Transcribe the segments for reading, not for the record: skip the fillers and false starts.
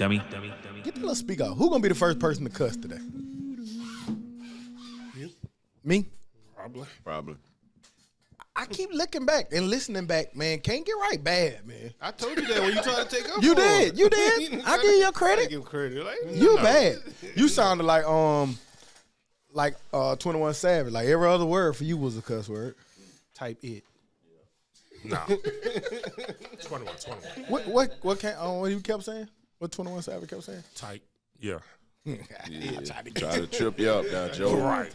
Dummy. Get the little speak out. Who gonna be the first person to cuss today? Me? Probably. I keep looking back and listening back, man. Can't get right bad, man. I told you that when you tried to take up. You did. I give you credit. I give him credit. Like, You bad. You sounded like 21 Savage. Like every other word for you was a cuss word. type it. No. 21. What you kept saying? What 21 Savage kept saying? Type. Yeah. Try to trip you up now, Joe. Right.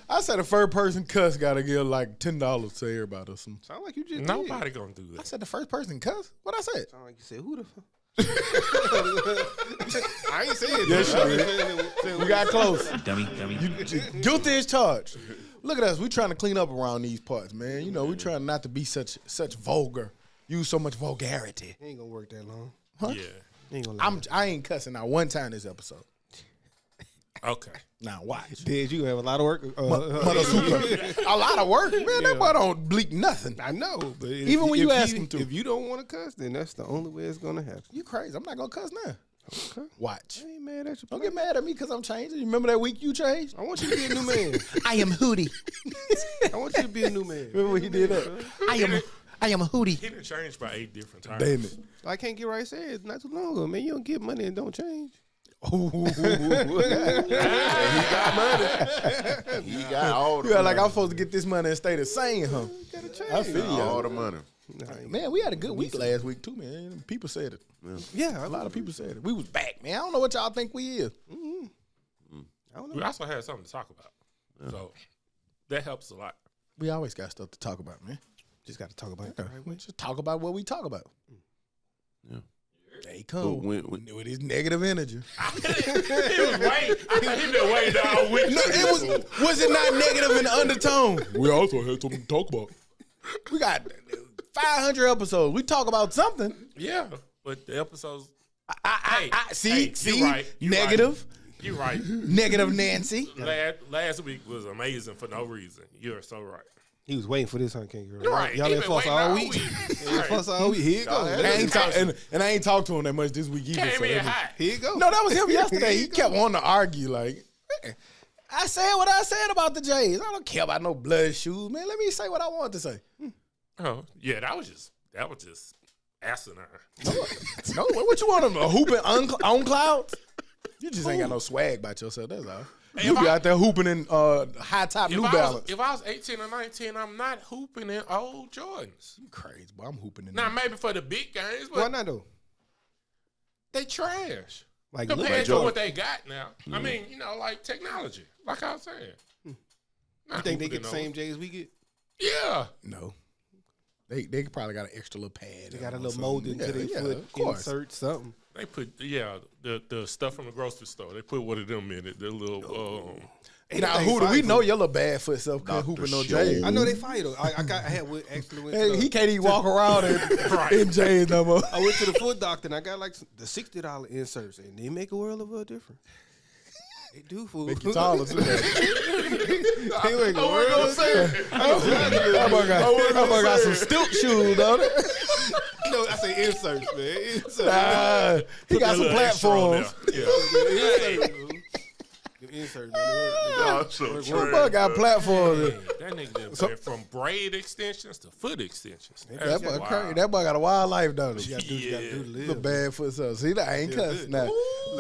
I said the first person cuss got to give like $10 to everybody or something. Sound like you just Nobody gonna do I that. said the first person cuss? What I said? Sound like you said, who the fuck? I ain't saying it. Yes, you We got close. Dummy. Guilty as charged. Look at us. We trying to clean up around these parts, man. You know, we trying not to be such vulgar. Use so much vulgarity. It ain't gonna work that long. Huh? Yeah. Ain't gonna I ain't cussing not one time this episode. Okay. Now watch. Did you have a lot of work? A lot of work, man. That boy don't bleak nothing. I know, but Even when you ask him to. If you don't want to cuss, then that's the only way it's gonna happen. You crazy? I'm not gonna cuss now. Okay. Watch. I ain't mad at you. Don't get mad at me because I'm changing. You remember that week you changed? I want you to be a new man. I am Hootie. I want you to be a new man. Remember when he did that? I am Hootie. He done changed by 8 different times. Damn it. I can't get right said not too long ago, man. You don't get money and don't change. He got money. He got all the Yeah, money. like I'm supposed to get this money and stay the same, huh? You gotta change. I feel you. All the money. Man, we had a good week last week too, man. People said it. Yeah, A lot of people said it. We was back, man. I don't know what y'all think we is. I don't We know. also had something to talk about. So that helps a lot. We always got stuff to talk about, man. Just got to talk about it. Yeah, we just talk about what we talk about. Yeah. There he come When- with his negative energy. He was waiting. He been waiting all week. No, was it not negative in undertone? We also had something to talk about. We got 500 episodes. We talk about something. Yeah, but the episodes. See, you're right. You're negative, You're right. negative Nancy. Last week was amazing for no reason. You're so right. He was waiting for this, huh, King Girl? You're right. Y'all He ain't been fuss waiting all all week. week. Ain't fuss all week. Here you go. And I ain't talked to him that much this week either. Came so in that was- hot. Here you go. No, that was him yesterday. He kept wanting to argue. Like, man, I said what I said about the Jays. I don't care about no blood shoes, man. Let me say what I want to say. Oh yeah, that was just asinine. No, what you want him? A hooping on clouds? You just ain't got no swag about yourself. That's all. Hey, You if be I- out there hooping in high top New Balance. If I was 18 or 19, I'm not hooping in old Jordans. You crazy, boy. I'm hooping in. Now maybe for the big games, Why but not though? they trash Like, compared to Jordan. what they got now. I mean, like technology, like I was saying. you Not think they hooping get the in same J's we get? those. Yeah. No. They probably got an extra little pad. They got a or little something. mold into their yeah, foot, of course. insert something. They put the stuff from the grocery store. They put one of them in it. The little Now, who do we know your little bad foot self can't hoop in no J's? I know they fire though. I had actually went. Hey, to he can't even walk around in J's no more. I went to the foot doctor and I got like the $60 inserts, and they make a world of a difference. They do, fool. Make you taller too. They make a world of a difference. That boy got some stilt shoes, don't it? No, I say inserts, man. Inserts. He got some platforms. Yeah. Inserts, man. That boy got platforms. That nigga done went from braid extensions to foot extensions. That boy crazy. That boy got a wild life, don't he? You gotta do to The live. bad foot self. See, that I ain't cussing now.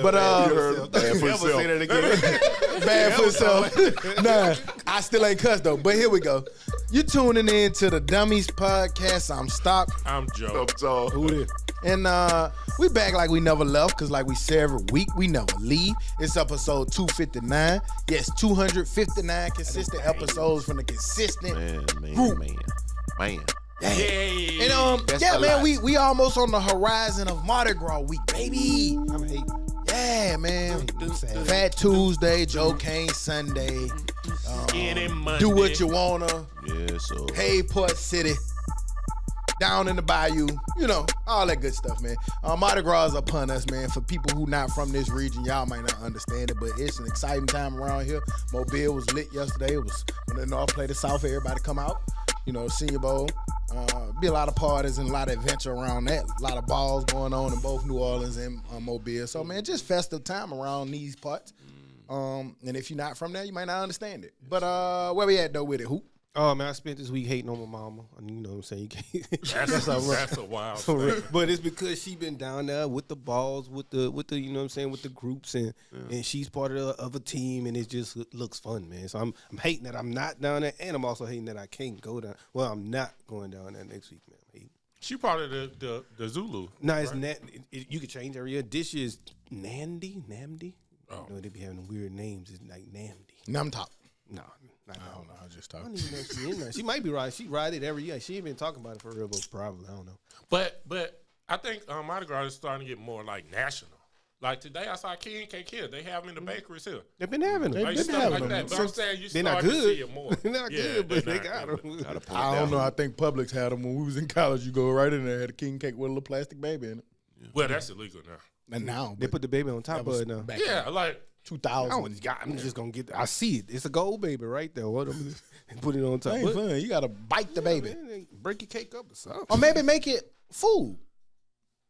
But Bad foot self. say that again. Bad foot self. Nah, I still ain't cussed though. But here we go. You tuning in to the Dummies podcast. I'm Stock. I'm Joe. Who this? And we back like we never left, because like we say every week, we never leave. It's episode 259. Yes, 259 consistent episodes from the consistent group. Man. Yay. And That's yeah, a man, lot. we almost on the horizon of Mardi Gras week, baby. I'm hating. Yeah, man. Fat Tuesday, Joe Kane Sunday. Any Monday. Do what you wanna. Yeah, so. Hey, Port City. Down in the bayou, all that good stuff, man. Mardi Gras is upon us, man. For people who not from this region, y'all might not understand it, but it's an exciting time around here. Mobile was lit yesterday. It was when the North played the South, everybody come out. Senior Bowl. Be a lot of parties and a lot of adventure around that. A lot of balls going on in both New Orleans and Mobile. So, man, just festive time around these parts. And if you're not from there, you might not understand it. But where we at, though, with it? Who? Oh, man, I spent this week hating on my mama. You know what I'm saying? You can't. That's a wild story. But it's because she been down there with the balls, with the you know what I'm saying, with the groups, and she's part of a team, and it just looks fun, man. So I'm hating that I'm not down there, and I'm also hating that I can't go down. Well, I'm not going down there next week, man. I'm hating. She part of the Zulu. No, it's right? You could change every year. This year's Namdi. Oh. You know, they be having weird names. It's like Namdi. Namtop. No. I don't know. I was just I talking. don't even know if she in there. She might be right. She ride it every year. She ain't been talking about it for real, but probably. I don't know. But I think Mardi Gras is starting to get more like national. Like today, I saw King Cake here. They have them in the bakeries here. They've been having them. Like been stuff having like them. that. But I'm saying you They're not start to see good. it more. They're not good, but they got them. I don't know. I think Publix had them when we was in college. You go right in there, had a king cake with a little plastic baby in it. Well, that's illegal now. And now They put the baby on top of it now. back Yeah, like 2000. I'm just gonna get. I see it. It's a gold baby right there. What? Put it on top. That ain't fun. You gotta bite the baby, Man, break your cake up or something. or maybe make it food.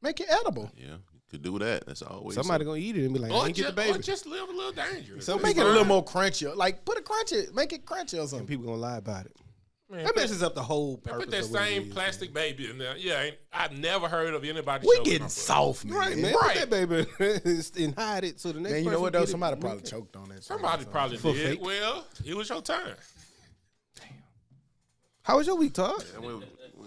Make it edible. Yeah, you could do that. That's always Somebody gonna eat it and be like, I or ain't get the baby. just live a little dangerous. Some Make it a little more crunchy. Like put a crunchy. Make it crunchy or And something. people gonna lie about it. Man, That messes up the whole they purpose. put that of what it same is, plastic baby in there. Yeah, I've never heard of anybody. We choking getting off of it. soft, man. right, man. Right. Put that baby and hide it so the next. Man, you know person what though? get it. Somebody probably choked on that. Somebody probably For did. fake. Well, it was your time. How was your week, Todd?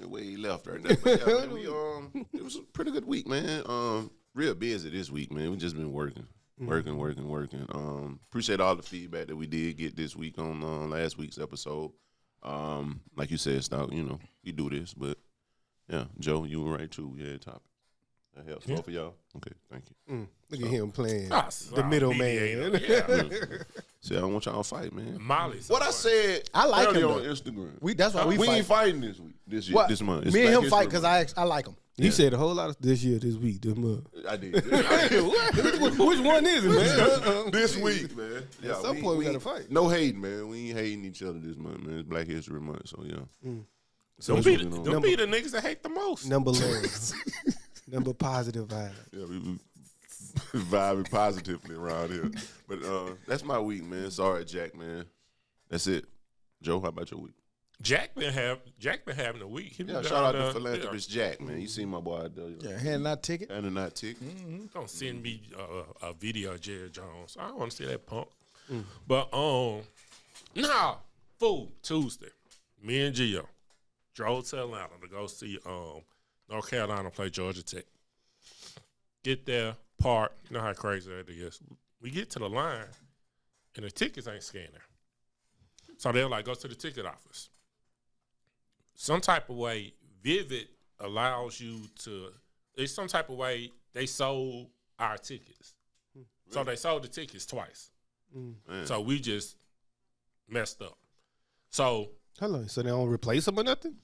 we left right now. But yeah, man, it was a pretty good week, man. Real busy this week, man. We just been working. Appreciate all the feedback that we did get this week on last week's episode. Like you said, Stock, you know, you do this, but yeah, Joe, you were right too. Yeah, topic. That helps both of y'all. Okay, thank you. Look at him playing The the middle mediator. man. Yeah. See, I don't want y'all to fight, man. Molly's What I said I like him, earlier on though. Instagram. That's why we We fight. ain't fighting this week, this year, What? this month. It's Me and Black him fight History because I like him. He said a whole lot of this year, this week, this month. Month. I did. Which one is it, man? This week, man. Yeah, At some point we gotta fight. No hating, man. We ain't hating each other this month, man. It's Black History Month, so yeah. So Don't be the niggas that hate the most. Number love. Number positive vibe. Yeah, we vibing positively around here. But that's my week, man. Sorry, Jack, man. That's it. Joe, how about your week? Jack been having a week. He been Yeah, down shout out there, to philanthropist Jack, man. You seen my boy out there. Yeah, handing out ticket. And a not tick. Don't send me a video of Jerry Jones. I don't want to see that punk. But fool, Tuesday, me and Gio drove to Atlanta to go see North Carolina play Georgia Tech. Get there, park. You know how crazy that is. We get to the line, and the tickets ain't scanning. So they're like, go to the ticket office. Some type of way, Vivid allows you to. It's some type of way they sold our tickets. So they sold the tickets twice. So we just messed up. So Hello. So they don't replace them or nothing?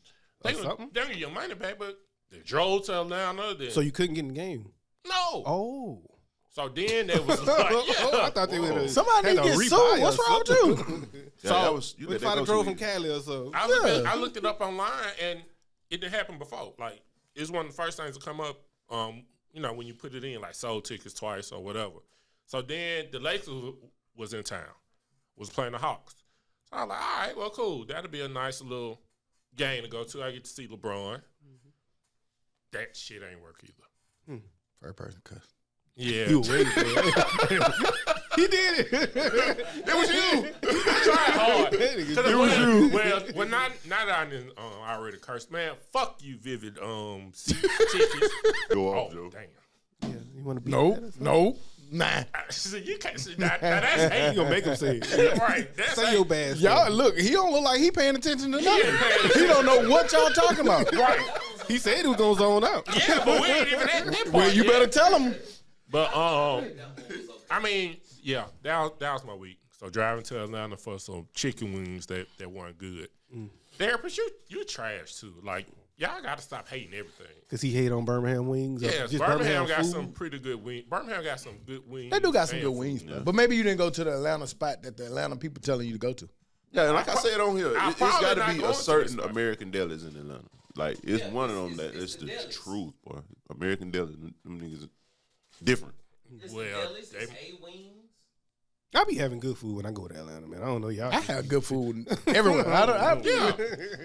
they Or something? don't get your money back, but they drove to Atlanta. Then, So you couldn't get in the game? no. Oh. So then there was like, I thought they would have. Somebody need to get sued. What's wrong with you? Yeah, So, that was, you We let that probably go drove too from easy. Cali or so. I looked it up online, and it didn't happen before. Like, it's one of the first things to come up, you know, when you put it in, like, sold tickets twice or whatever. So then the Lakers was in town, was playing the Hawks. So I was like, all right, well, cool. That'll be a nice little game to go to. I get to see LeBron. That shit ain't work either. First person cuss. Yeah. You were waiting for it. He did it. It was you. tried hard. It was you. Well, not that I didn't already cursed. Man, fuck you, Vivid tickets. Go Oh, off, Joe. damn. Yeah, you want to be No. Nah. So you can't see that. Now that's hate. You gonna make him say it. Right. That's Say hate. your bad Y'all stuff. look, he don't look like he paying attention to nothing. ain't paying He don't know what y'all talking about. Right. He said he was gonna zone out. Yeah, but we ain't even at that part Well, you yet. better tell him. But I mean, yeah, that was my week. So driving to Atlanta for some chicken wings that weren't good. Therapist, you trash too. Like, y'all got to stop hating everything. Cause he hate on Birmingham wings. or Yes, just Birmingham got food? some pretty good wings. Birmingham got some good wings. They do got some and good food. wings, though. But maybe you didn't go to the Atlanta spot that the Atlanta people telling you to go to. Yeah, and like I said on here, I it's probably got not to be going a to certain this spot. American delis in Atlanta. like it's one of them that it's the truth, boy. American Deli, them niggas are different. Well, they, I be having good food when I go to Atlanta, man. I don't know y'all. I have good food everywhere. yeah.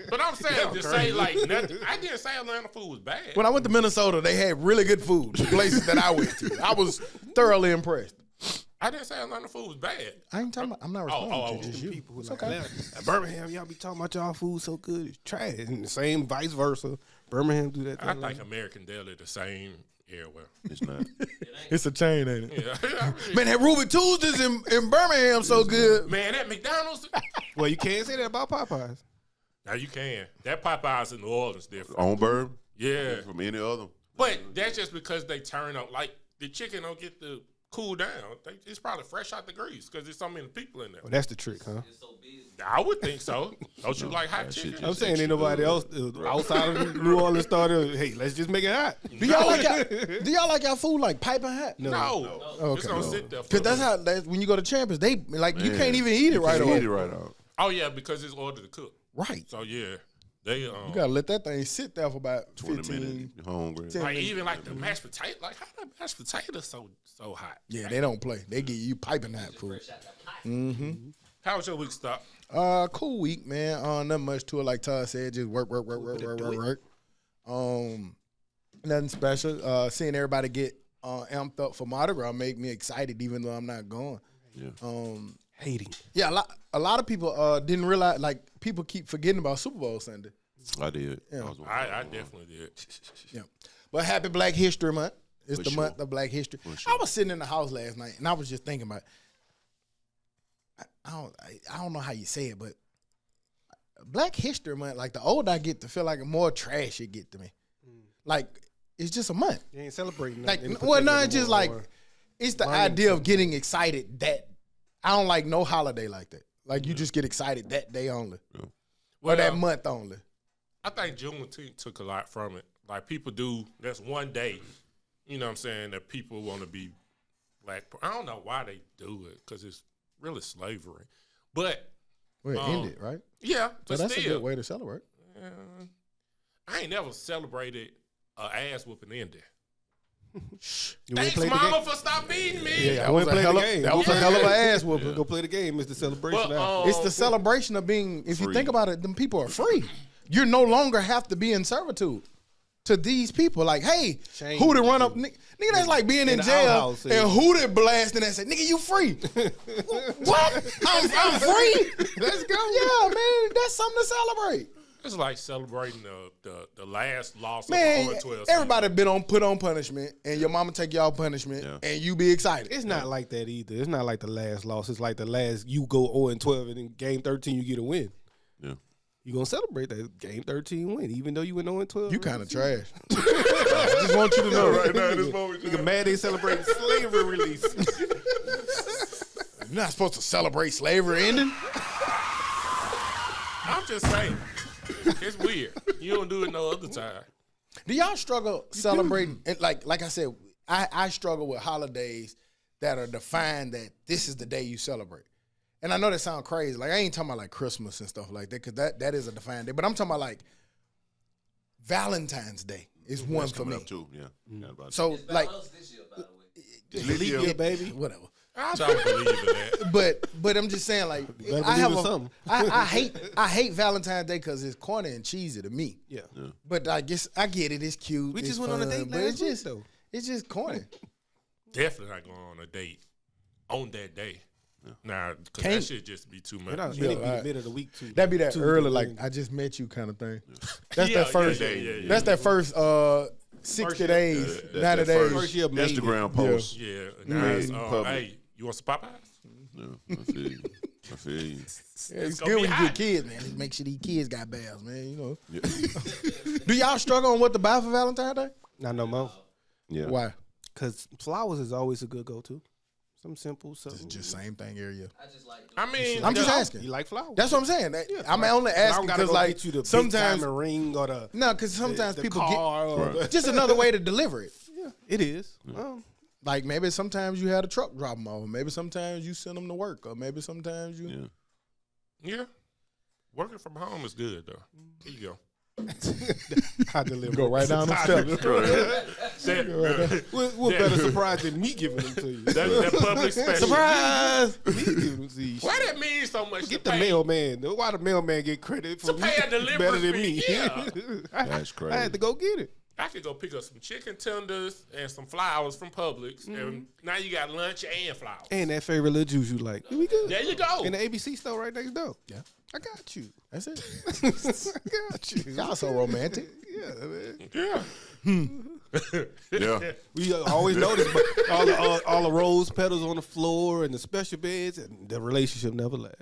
But I'm saying to say like nothing. I didn't say Atlanta food was bad. When I went to Minnesota, they had really good food. The places that I went to, I was thoroughly impressed. I didn't say Atlanta food was bad. I ain't talking about. I'm not responding to just you. People who like at Birmingham, y'all be talking about y'all food so good, it's trash. And the same vice versa. Birmingham do that. I think American Deli the same everywhere. It's not. It's a chain, ain't it? Yeah. Man, that Ruby Tuesdays in Birmingham so good. Man, that McDonald's. Well, you can't say that about Popeyes. Now you can. That Popeyes in New Orleans different. On Bird? Yeah. From any other. But that's just because they turn up. Like, the chicken don't get to cool down. It's probably fresh out the grease because there's so many people in there. Well, that's the trick, huh? I would think so. Don't you like hot chicken? I'm saying ain't nobody else outside of New Orleans started, hey, let's just make it hot. Do y'all like y'all food like piping hot? No. Okay. Just don't sit there. Because that's how when you go to Champions, they like you can't even eat it right Eat away. it right out. Oh, yeah, because it's ordered to cook. Right. So, yeah. They You gotta let that thing sit there for about 20 15 minutes. You're hungry. 10 like minutes. even like the mashed potato. Like, how the mashed potato so hot? Yeah, they don't play. They give you piping hot food. How was your week stop? Cool week, man. Not much to it. Like Todd said, just work. Nothing special. Seeing everybody get amped up for Mardi Gras make me excited, even though I'm not going. Yeah. Hating. Yeah, a lot of people didn't realize. Like people keep forgetting about Super Bowl Sunday. I did. Yeah. I definitely did. Yeah, but happy Black History Month. It's For the sure. month of Black History. sure. I was sitting in the house last night, and I was just thinking about. I don't know how you say it, but Black History Month. Like the older I get, to feel like the more trash it get to me. Like it's just a month. You ain't celebrating Like nothing. well, no, it's just like Or- it's the learning idea of getting excited that I don't like no holiday like that. Like you just get excited that day only, or that month only. I think Juneteenth took a lot from it. Like people do, that's one day, you know what I'm saying, that people want to be black. I don't know why they do it because it's really slavery. But, Well, it ended, right? yeah, So but that's still. a good way to celebrate. I ain't never celebrated an ass whooping ending. You wanna Thanks, play the mama, game? for stop beating me. Yeah, That was, play a hell the of, game. that was a hell of an ass whooping. Go play the game. It's the celebration. But, now. It's the celebration of being, if you Free. think about it, them people are free. You no longer have to be in servitude to these people. Like, hey, Shame. who to run up? Nigga, that's like being in the jail outhouse, and who to blasting and say, nigga, you free. What? I'm free? Let's go. Yeah, man, that's something to celebrate. It's like celebrating the last loss Man, of the 0-12 everybody been put on punishment, and your mama take y'all punishment, and you be excited. It's not like that either. It's not like the last loss. It's like the last you go 0-12 and in game 13 you get a win. Yeah. You gonna celebrate that game 13 win, even though you went 0-12. You kind of trash. I just want you to know right now in this moment. Nigga mad they celebrating slavery release. You're not supposed to celebrate slavery ending. I'm just saying. It's weird. You don't do it no other time. Do y'all struggle celebrating? And like I said, I struggle with holidays that are defined that this is the day you celebrate. And I know that sounds crazy. Like I ain't talking about like Christmas and stuff like that, because that is a defined day. But I'm talking about like Valentine's Day is one for me. Up too. Yeah. Not about So like this year, by the way. leap year, baby, whatever. I don't believe in that. But I'm just saying like better I have believe in something. I hate Valentine's Day because it's corny and cheesy to me. Yeah. But I guess I get it. It's cute. We it's just went on a fun, date but last it's week, just though. it's just corny. Definitely not going on a date on that day. Nah, because Can't. that shit just be too much. It'd be Yeah, the right. mid of the week too. That'd be that Tuesday, early, like Wednesday. I just met you kind of thing. That's Yeah, that first. yeah. That's that first 60 days, 90 that days. First year of maybe. Instagram post. Yeah, guys. public. Hey, you want some Popeyes? Yeah, I feel you. I feel you. Yeah, it's gonna good be when you hot. get kids, man. Just make sure these kids got baths, man. You know. Yeah. Do y'all struggle on what to buy for Valentine's Day? Not no more. Yeah. Why? Because flowers is always a good go-to. Something simple. Something. It's just same thing every year. I just like. I mean, I'm just the- asking. You like flowers? That's what I'm saying. I'm only I asking don't gotta because go like get you the sometimes big diamond ring or the no, because sometimes the people car or Right. just another way to deliver it. yeah, it is. Like maybe sometimes you had a truck drop them off, or maybe sometimes you send them to work, or maybe sometimes you. Yeah. Yeah. Working from home is good, though. Here you go. I deliver. Go right down the steps. What better surprise than me giving them to you? That public special. Surprise! Me giving them to you. Why that mean so much? Get to the pay? mailman. Why the mailman get credit for To pay a delivery better than fee, me? yeah. That's crazy. I had to go get it. I could go pick up some chicken tenders and some flowers from Publix, and now you got lunch and flowers. And that favorite little juice you like. Here we go. There you go. In the ABC store right next door. Yeah. I got you. That's it. I got you. Y'all so romantic. Yeah, man. Yeah. Yeah. We always notice but all the rose petals on the floor and the special beds, and the relationship never lasts.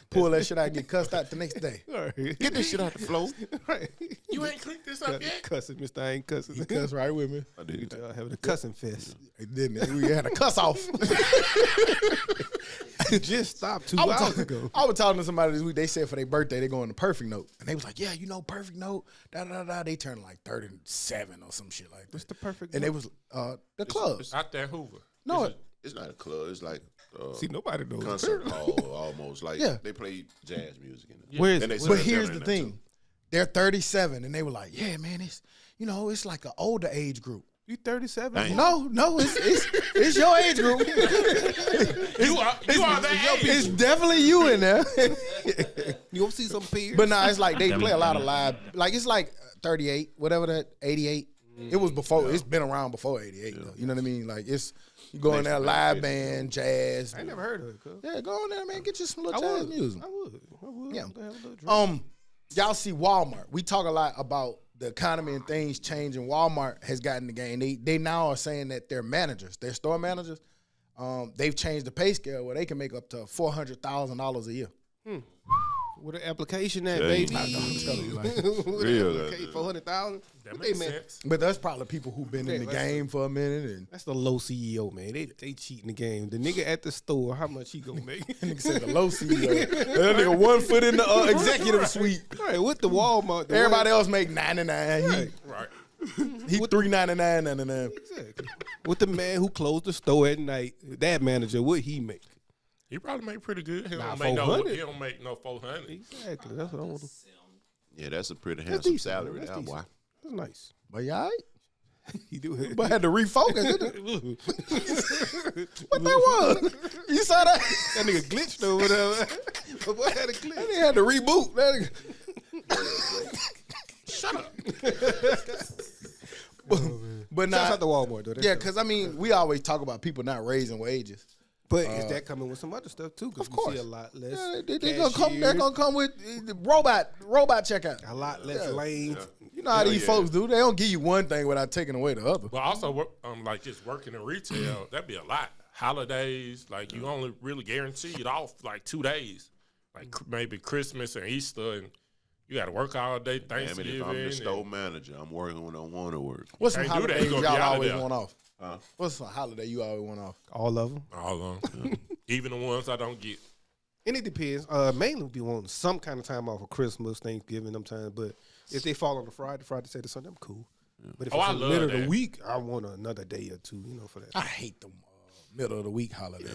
Pull that shit out and get cussed out the next day. Right. Get this shit out the floor. Right. You ain't clicked this up yet? Cussing, Mr. I ain't cussing. He cussed right with me. I did. Y'all having a cussing fest. He didn't. We had a cuss off. It just stopped 2 hours ago. I was talking to somebody this week. They said for their birthday they going to Perfect Note, and they was like, "Yeah, you know Perfect Note." Da da da. They turned like 37 or some shit like that. What's the perfect? And they was the club. Out there, Hoover. No, It's not a club. It's like See, nobody knows. concert hall almost. Like Yeah. they play jazz music in it. Where is And they it? sell but dinner here's in the there, thing: too. they're 37, and they were like, "Yeah, man, it's it's like an older age group." You 37? Dang. No, it's your age group. You are that age. It's definitely you in there. You gonna see some peers? But nah, it's like they play a lot of live. Like it's like 38, whatever that 88. It was before. It's been around before 88. Though. You know what I mean? Like it's you go in there, live band, jazz. I ain't never heard of it. Cuz. Yeah, go in there, man. Get you some little I jazz would. music. I would. Yeah. Have a little drink. Y'all see Walmart. We talk a lot about the economy and things changing. Walmart has gotten the game. They now are saying that their managers, their store managers, they've changed the pay scale where they can make up to $400,000 a year. With an application at, Yeah, baby. I'm telling you, like. Real, Okay, 400,000. That makes sense. But that's probably people who've been in Yeah, the that's game for a minute and That's the low CEO, man. They cheating the game. The nigga at the store, how much he gonna make? nigga said the low CEO. That nigga 1 foot in the executive suite. All right, with the Walmart. The Everybody way- else make 99. Right. Right. He 399.99. Exactly. With the man who closed the store at night, that manager, what he make? He probably make pretty good. He Nah, don't make no. 400. He don't make no 400. Exactly. That's what I want to. Yeah, that's a pretty That's handsome decent, salary. man. That's That decent. boy. That's nice. But you all right? He do it. But I had to refocus. What that was? You saw that? That nigga glitched over there. But what had a That glitch? nigga had to reboot. That nigga. Shut up. But Shout nah, out to Walmart though. That's yeah, dope. because I mean, we always talk about people not raising wages. But is that coming with some other stuff too? Because Of we course. see a lot less. Yeah, they're gonna come. They're cashiers, gonna come with robot checkout. a lot less lanes. You know how these yeah. folks do. They don't give you one thing without taking away the other. But also, like just working in retail, that'd be a lot. Holidays, like you only really guaranteed off like 2 days, like maybe Christmas and Easter, and you got to work all day Damn it, Thanksgiving. if I'm the and- store manager, I'm working when I want to work. What's some Can't do that. holidays You y'all gonna be out of always there. want off? Huh? What's some holiday you always want off? All of them. all of them, even the ones I don't get. And it depends. Mainly we be wanting some kind of time off for Christmas, Thanksgiving, them times. But if they fall on the Friday, Saturday, Sunday, I'm cool. But if Oh, it's I in the love middle of that. the week, I want another day or two, for that. I hate them middle of the week holidays.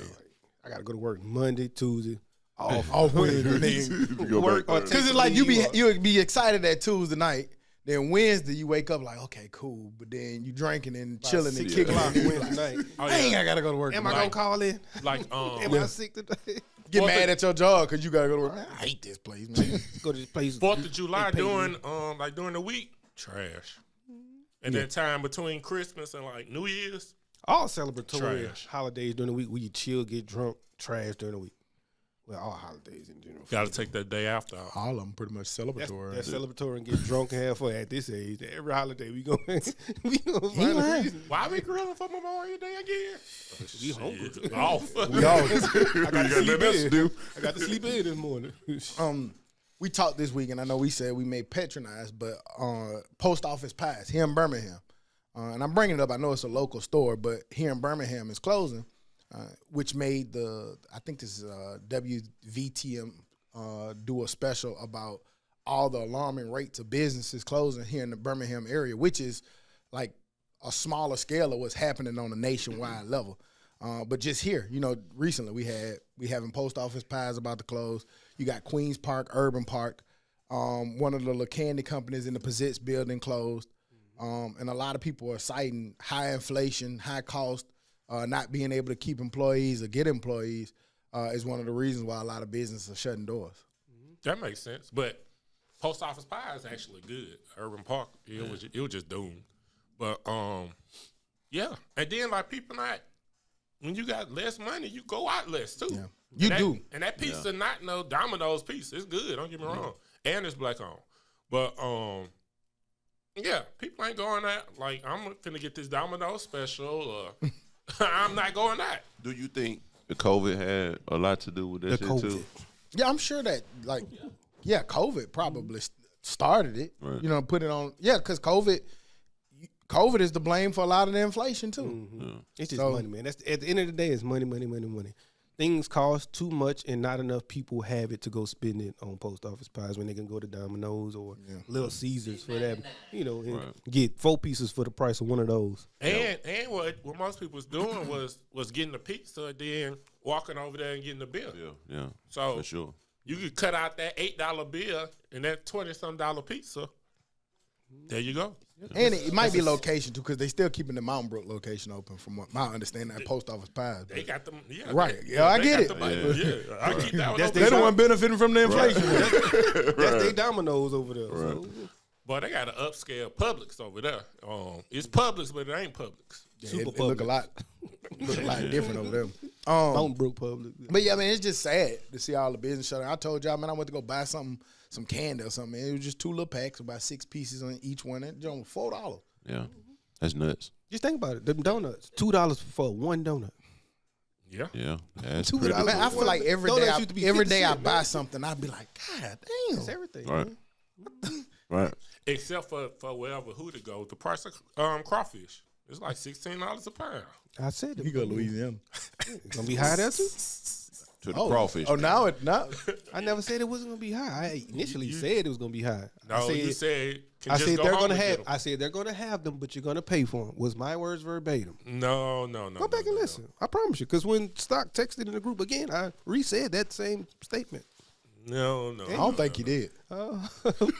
I got to go to work Monday, Tuesday, off. Off Wednesday. Go Work back or there. Because it's like you would be excited that Tuesday night. Then Wednesday you wake up like, okay, cool. But then you drinking and chilling and 6 kicking o'clock out. Wednesday night. Oh, Dang, yeah. I gotta go to work. Am I tomorrow. gonna call in? Like Am I sick today? Get Fourth mad of- at your job because you gotta go to work. Man, I hate this place, man. Go to this place. 4th of July They pay during you. during the week, trash. And then time between Christmas and like New Year's, All celebratory Trash. holidays during the week where you chill, get drunk, trash during the week. Well, all holidays in general. got to take that day after. off. All of them pretty much That's celebratory. celebratory and get drunk and have fun at this age. Every holiday we gonna we gonna He find a lying. reason. Why we grilling for Memorial Day again? We hungry. Shit, off. We all- I got to sleep nothing else to in. do. I got to sleep in this morning. we talked this week, and I know we said we may patronize, but Post Office Pies here in Birmingham, and I'm bringing it up. I know it's a local store, but here in Birmingham is closing, which made I think this is WVTM do a special about all the alarming rates of businesses closing here in the Birmingham area, which is like a smaller scale of what's happening on a nationwide level. But just here, recently we having Post Office Pies about to close. You got Queens Park, Urban Park, One of the little candy companies in the Pizzitz building closed. And a lot of people are citing high inflation, high cost, not being able to keep employees or get employees is one of the reasons why a lot of businesses are shutting doors. That makes sense. But Post Office Pie is actually good. Urban Park, it was just doomed. But yeah. And then like people not, when you got less money, you go out less too. Yeah. You do. And that pizza not no Domino's pizza. It's good, don't get me wrong. And it's black owned. But yeah, people ain't going out like I'm finna get this Domino's special or I'm not going out. Do you think the COVID had a lot to do with that shit too? Yeah, I'm sure that COVID probably started it. Right. You know, put it on. Yeah, because COVID is to blame for a lot of the inflation too. Mm-hmm. Yeah. It's just money, man. That's at the end of the day, it's money, money, money, money. Things cost too much, and not enough people have it to go spend it on Post Office Pies when they can go to Domino's or Little Caesars for that. You know, and get 4 pieces for the price of one of those. And what most people was doing was getting the pizza and then walking over there and getting the bill. Yeah. So for sure. You could cut out that $8 bill and that $20-some pizza. There you go. And it might be location too, because they still keeping the Mountain Brook location open, from what my understanding. That Post Office Pies, they got them, right? I get it. I keep that one. They the one benefiting from the inflation. That's they Domino's over there. Right. So. But they got an upscale Publix over there. It's Publix, but it ain't Publix. Yeah, it look a lot different over there. Mountain Brook Publix. But yeah, I mean, it's just sad to see all the business shutting. I told y'all, man, I went to go buy some candy or something. Man. It was just 2 little packs, about 6 pieces on each one. That joint was $4. Yeah, that's nuts. Just think about it. Them donuts, $2 for one donut. Yeah. That's $2. Man, I feel like every day I buy something, I'd be like, God damn. That's everything. Right. Man. Right. Except for wherever who to go, the price of crawfish. It's like $16 a pound. I said it. You go to Louisiana. It's going to be high there too? To the crawfish. Oh, now it not. I never said it wasn't gonna be high. I initially said it was gonna be high. No, you said. I said they're gonna have. I said they're gonna have them, but you're gonna pay for them. Was my words verbatim? No. Go back and listen. I promise you. Because when Stock texted in the group again, I re-said that same statement. No. I don't think he did. Of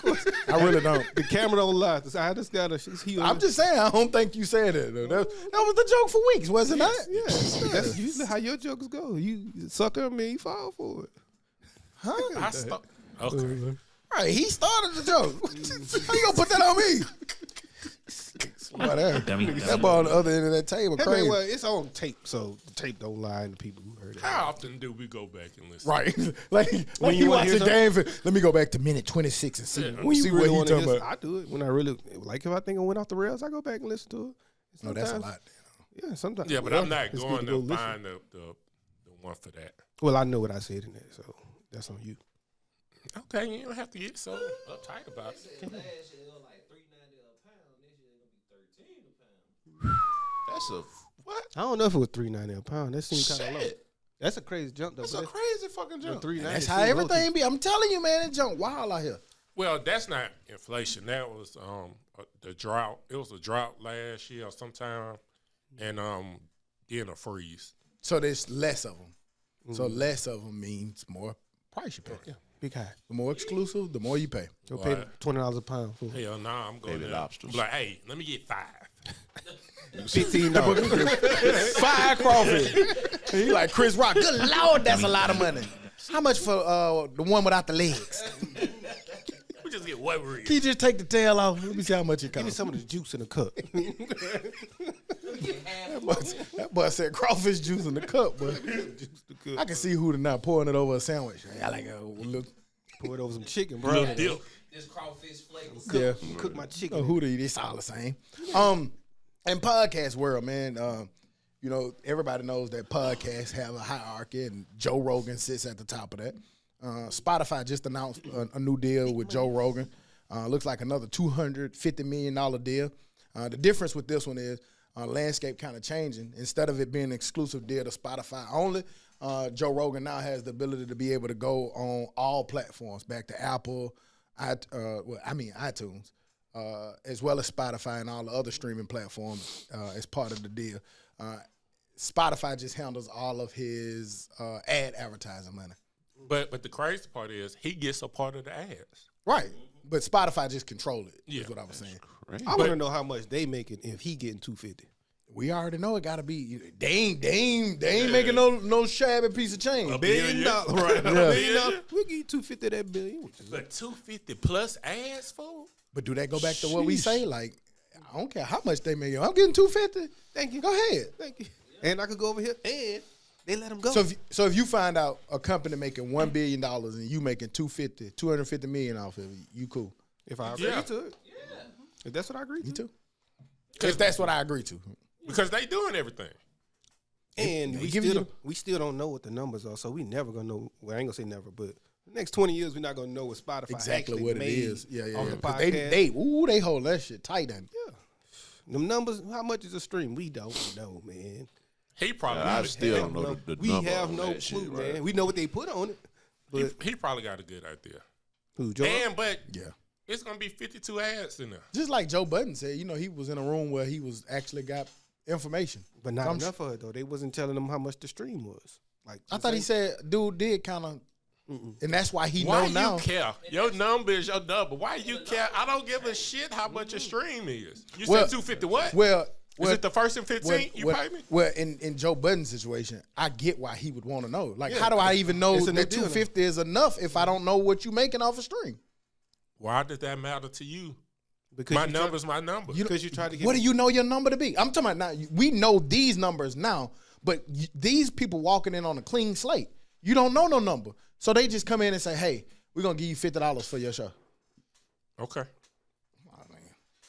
course, I really don't. the camera don't lie. I just gotta. I'm just saying. I don't think you said it. That was the joke for weeks, wasn't it? Yeah, that's usually how your jokes go. You sucker me, fall for it. Huh? Okay. Right, he started the joke. How you gonna put that on me? Whatever. That ball on the other end of that table, Hey, crazy. man, well, it's on tape, so the tape don't lie to people who heard it. How often do we go back and listen? Right, like When you you wanna watch hear the game. Let me go back to minute 26 and see, When you see really what he want to talking hear, about. I do it when I really like. If I think I went off the rails, I go back and listen to it. No, that's a lot. Yeah, sometimes. Yeah, but I'm not it's good going go to listen. find the one for that. Well, I know what I said in there, so that's on you. Okay, you don't have to get so uptight about it. That's a what? I don't know if it was $3.90 a pound. That seemed kind of low. That's a crazy jump, though. That's a crazy fucking jump. $3.90. That's how everything be. I'm telling you, man, it jump wild out here. Well, that's not inflation. That was the drought. It was a drought last year or sometime, and then a freeze. So there's less of them. So less of them means more price you pay. Yeah, big high. The more exclusive, the more you pay. You'll pay $20 a pound for Hell no, I'm going Baby there. lobsters. I'm like, hey, let me get 5. $15. 5 crawfish. He like Chris Rock. Good Lord, that's a lot of money. How much for the one without the legs? We just get one rib. Can you just take the tail off? Let me see how much it Give me costs. some of the juice in the cup. That boy said crawfish juice in the cup, but I can see who not pouring it over a sandwich. I like a look. Pour it over some chicken, bro. Little dip. This crawfish flavor. Yeah. Cook my chicken. Oh, who it's all the same. In podcast world, man, you know, everybody knows that podcasts have a hierarchy, and Joe Rogan sits at the top of that. Spotify just announced a new deal with Joe Rogan. Looks like another $250 million deal. The difference with this one is landscape kind of changing. Instead of it being an exclusive deal to Spotify only, Joe Rogan now has the ability to be able to go on all platforms, back to Apple, iTunes, as well as Spotify and all the other streaming platforms as part of the deal. Spotify just handles all of his ad advertising money. But the crazy part is he gets a part of the ads. Right. But Spotify just control it. Yeah. Is what I was saying. Right. I want to know how much they making if he getting 250. We already know it got to be. They ain't making no shabby piece of change. $1 billion. Right. Yeah. $1 billion. We'll give you 250 of that billion. Which is But 250 plus ads for? But do that go back to what we Sheesh. say? Like, I don't care how much they make. I'm getting 250. Thank you. Go ahead. Thank you. And I could go over here and they let him go. So if you find out a company making $1 billion and you making 250 million off of it, you cool. if I agree Yeah. to it. If that's what I agree to. Me too. If that's what I agree to. Because they doing everything. And They we give still, you- we still don't know what the numbers are, so we never gonna know. Well, I ain't gonna say never, but the next 20 years we're not gonna know what Spotify Exactly actually what it made is. Yeah. off the 'Cause podcast. they hold that shit tight. And Yeah. Them numbers, how much is a stream? We don't know, man. He probably I still don't know the We number have on no that clue, shit, man. right? We know what they put on it. But he probably got a good idea. who, Joe? But yeah. it's gonna be 52 ads in there. Just like Joe Budden said, he was in a room where he was actually got information. But not I'm enough of it though. They wasn't telling them how much the stream was. Like I thought he said dude did kind of, and that's why he Why know now. you care? Your number is your number. Why you care? I don't give a shit how much a stream is. You Well- said 250 what? Well, is it the first and 15 you pay me? Well, in Joe Budden's situation, I get why he would want to know. Like, how do I even know It's a new that deal now. 250 is enough if I don't know what you making off a stream? Why does that matter to you? because My you number's my number. because you tried to get What do you know your number to be? I'm talking about now. We know these numbers now, but these people walking in on a clean slate. You don't know no number, so they just come in and say, "Hey, we're gonna give you $50 for your show." Okay.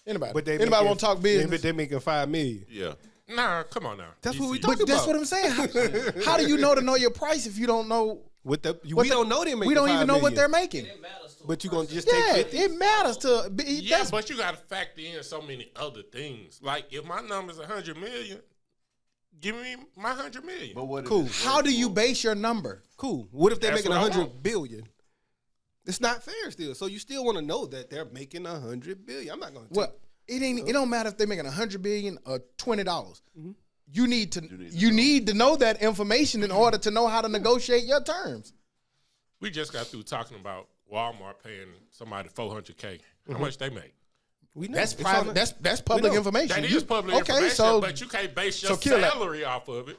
Anybody? But they Anybody making- want to talk Yeah, business? but they making $5 million. Yeah. Nah, come on now. That's what we DC. talking But that's about. what I'm saying. How do you know your price if you don't know? With the what we the- don't know them. We don't even know what they're making. It matters to But a you gonna person. just take Yeah, 50? it matters to. Yeah, That's, but you got to factor in so many other things. Like if my number's 100 million, give me my 100 million. But what? Cool. how do you base your number? Cool. What if they're That's making what I 100 want. billion? It's not fair still. So you still want to know that they're making 100 billion. I'm not gonna. Well, it ain't. It don't matter if they're making $100 billion or $20. Mm-hmm. You need to know that information in order to know how to negotiate your terms. We just got through talking about Walmart paying somebody $400K. Mm-hmm. How much they make? We know. That's It's private. on That's public know. information. That You- is public okay, information, so but you can't base your so kill that. salary off of it.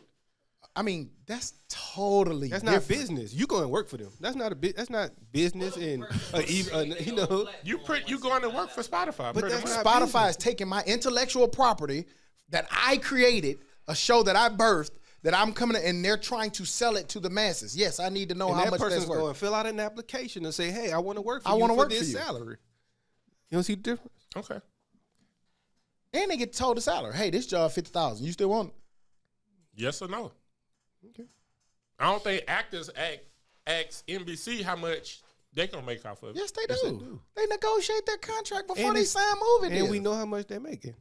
I mean, that's totally. That's not different. business. You going to work for them. That's not That's not business. And you know, You going to work for Spotify? But pretty that's much. not- Spotify is taking my intellectual property that I created, a show that I birthed, that I'm coming to, and they're trying to sell it to the masses. Yes, I need to know and how that much person's that's worth. going to fill out an application and say, "Hey, I want to work for I you wanna for work this for you." salary." You don't see the difference? Okay. And they get told the salary. Hey, this job $50,000. You still want it? Yes or no? Okay. I don't think actors ask NBC how much they gonna make off of it. Yes, they Yes, they do. do. They negotiate their contract before And they it's- sign movie And deals. we know how much they're making.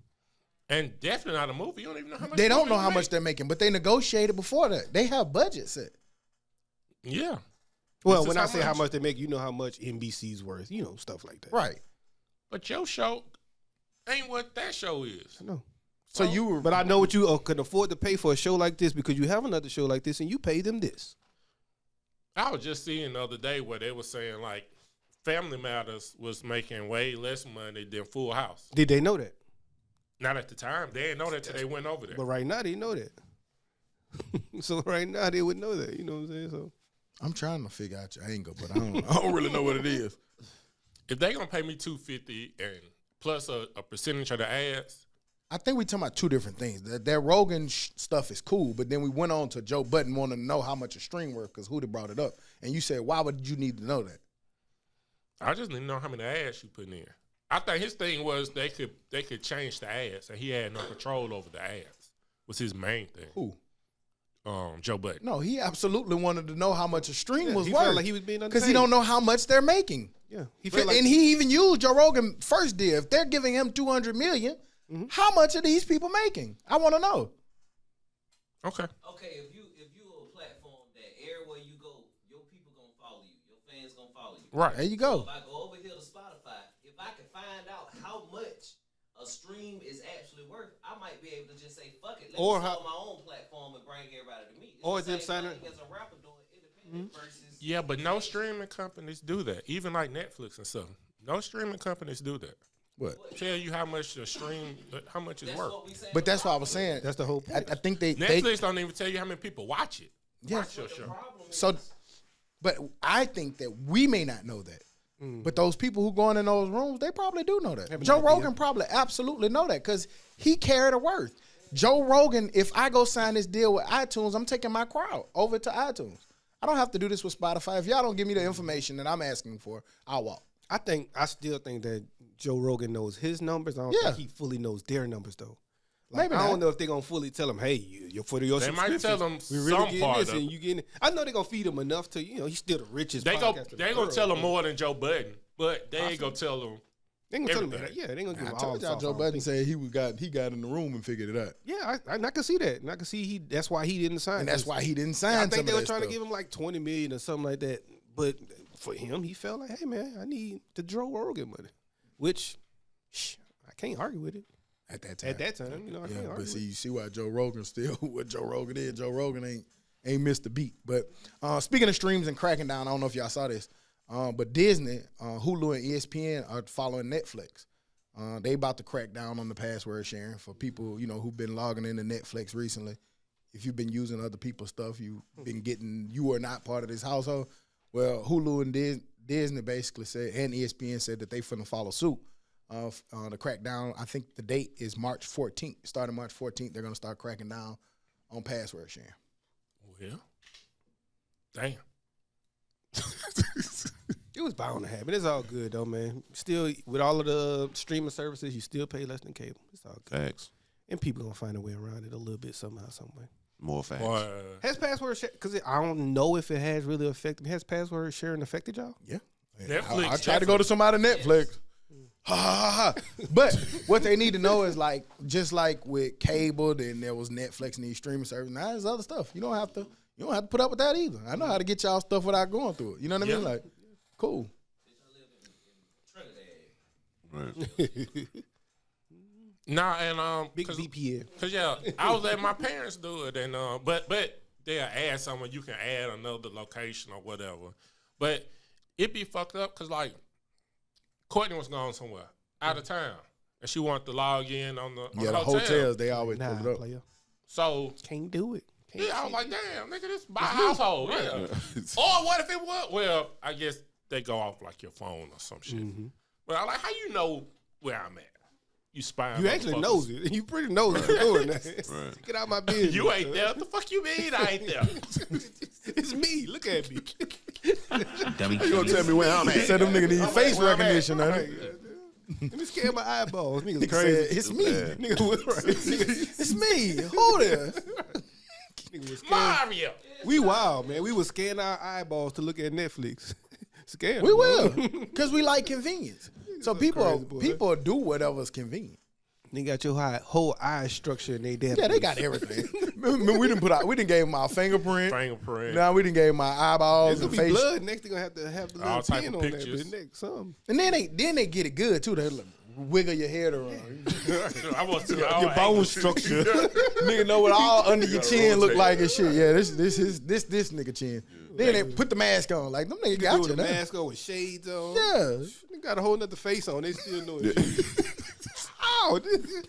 And definitely not a movie. You don't even know how much. They don't movie know how make. much they're making, but they negotiated before that. They have budgets set. Yeah. Well, This when is I how say how much. much they make, you know how much NBC's worth. You know, stuff like that. Right. But your show ain't what that show is. I know. So you were, But I know what you can afford to pay for a show like this because you have another show like this and you pay them this. I was just seeing the other day where they were saying like Family Matters was making way less money than Full House. Did they know that? Not at the time. They didn't know that till they went over there. But right now they know that. So right now they would know that. You know what I'm saying? So I'm trying to figure out your angle, but I don't really know what it is. If they gonna pay me $250 and plus a percentage of the ads, I think we talking about two different things. That Rogan stuff is cool, but then we went on to Joe Budden wanting to know how much a stream worth because Hootie brought it up, and you said, why would you need to know that? I just need to know how many ads you putting in. I think his thing was they could change the ads and he had no control over the ads. Was his main thing. Who? Joe Budden. No, he absolutely wanted to know how much a stream was he worth. felt like he was being because he underpaid. don't know how much they're making. yeah, he felt like And he even used Joe Rogan first deal. If they're giving him $200 million, how much are these people making? I want to know. Okay. Okay, if you a platform that everywhere you go, your people gonna follow you, your fans gonna follow you. Right. There you So go. if I go over here to Spotify, if I can find out how much a stream is actually worth, I might be able to just say, fuck it, let Or me how- start my own platform and bring everybody to me. It's or the them same signing- thing as a rapper doing independent versus Yeah, but no streaming companies do that. Even like Netflix and stuff. No streaming companies do that. What? Tell you how much the stream, how much it's worth. But that's what I was saying. That's the whole point. I think they Netflix don't even tell you how many people watch it. Yeah. Watch your show. So, but I think that we may not know that. But those people who go in those rooms, they probably do know that. Joe Rogan probably absolutely know that because he carried a worth. Joe Rogan, if I go sign this deal with iTunes, I'm taking my crowd over to iTunes. I don't have to do this with Spotify. If y'all don't give me the information that I'm asking for, I'll walk. I still think that Joe Rogan knows his numbers. I don't think he fully knows their numbers though. Like, Maybe I don't not. know if they're gonna fully tell him, hey, you're for your They subscription. might tell them we really some getting part this of and it. you getting it. I know they're gonna feed him enough to, he's still the richest. They podcaster in the gonna world. tell them more than Joe Budden, but they ain't gonna tell them. They gonna tell him everything. that. Yeah, they gonna give I him all told the y'all sauce Joe on Budden it. said he got in the room and figured it out. Yeah, I can see that. And I can see that's why he didn't sign. And that's why he didn't sign I think some they of were that trying to stuff. give him like 20 million or something like that. But for him, he felt like, hey man, I need the Joe Rogan money, which I can't argue with it. At that time. At that time, I Yeah, can't argue but with see, it. you see why Joe Rogan still what Joe Rogan is. Joe Rogan ain't missed a beat. But speaking of streams and cracking down, I don't know if y'all saw this, but Disney, Hulu, and ESPN are following Netflix. They about to crack down on the password sharing for people who've been logging into Netflix recently. If you've been using other people's stuff, you are not part of this household. Well, Hulu and Disney basically said, and ESPN said that they finna follow suit. The crackdown, I think the date is March 14th. Starting March 14th, they're going to start cracking down on password sharing. Well, damn. It was bound to happen. It's all good though, man. Still, with all of the streaming services, you still pay less than cable. It's all good. Facts. And people gonna find a way around it a little bit somehow, some way. More facts. Boy, Has password share? Because I don't know if it has really affected. Has password sharing affected y'all? Yeah. Netflix, I tried to go to somebody Netflix. Ha ha ha. But what they need to know is just like with cable, then there was Netflix and these streaming services. Now there's other stuff. You don't have to put up with that either. I know how to get y'all stuff without going through it. You know what I mean? Yeah. Like, cool. Right. nah, and Big VPN. Cause yeah, I was letting my parents do it, and but they'll add someone. You can add another location or whatever, but it be fucked up because like Courtney was gone somewhere out of town, and she wanted to log in on the Yeah, the hotel. hotels, they always Nah, put it up. player. So Can't do it. Can't yeah, I was see like, it. damn, nigga, this my household. Yeah. Or what if it was? Well, I guess they go off like your phone or some shit. Mm-hmm. But I like how you know where I'm at. You spying. You actually motherfuckers. knows it. You pretty knows it. Doing that. Right. Get out my business. You ain't there. What the fuck you mean I ain't there? It's me. Look at me. Dummy. You gonna tell me where I'm at? Said them nigga need face where I'm at. recognition. Huh? Let me scan my eyeballs. Niggas Nigga crazy. said, it's me. Nigga was right. It's me. Who there? Nigga was scared. Mario. We wild, man. We would scan our eyeballs to look at Netflix. Scan. We them, will, boy. because we like convenience. So crazy, boy. people do whatever's convenient. They got your whole eye structure in their database. Yeah, they got everything. we didn't give them our fingerprint. Fingerprint. Now we didn't give them our eyeballs There's and gonna be face. blood. Next, they're gonna have to have the All little type pin of on pictures. that neck. Something. And then they get it good too. They like, wiggle your head around. I want to Your bone structure. Nigga know what all under your chin look like and shit. Yeah, this nigga chin. Then they put the mask on. Like them niggas got With you a now. mask on with shades on. Yeah. They got a whole nother face on. They still know it. Ow,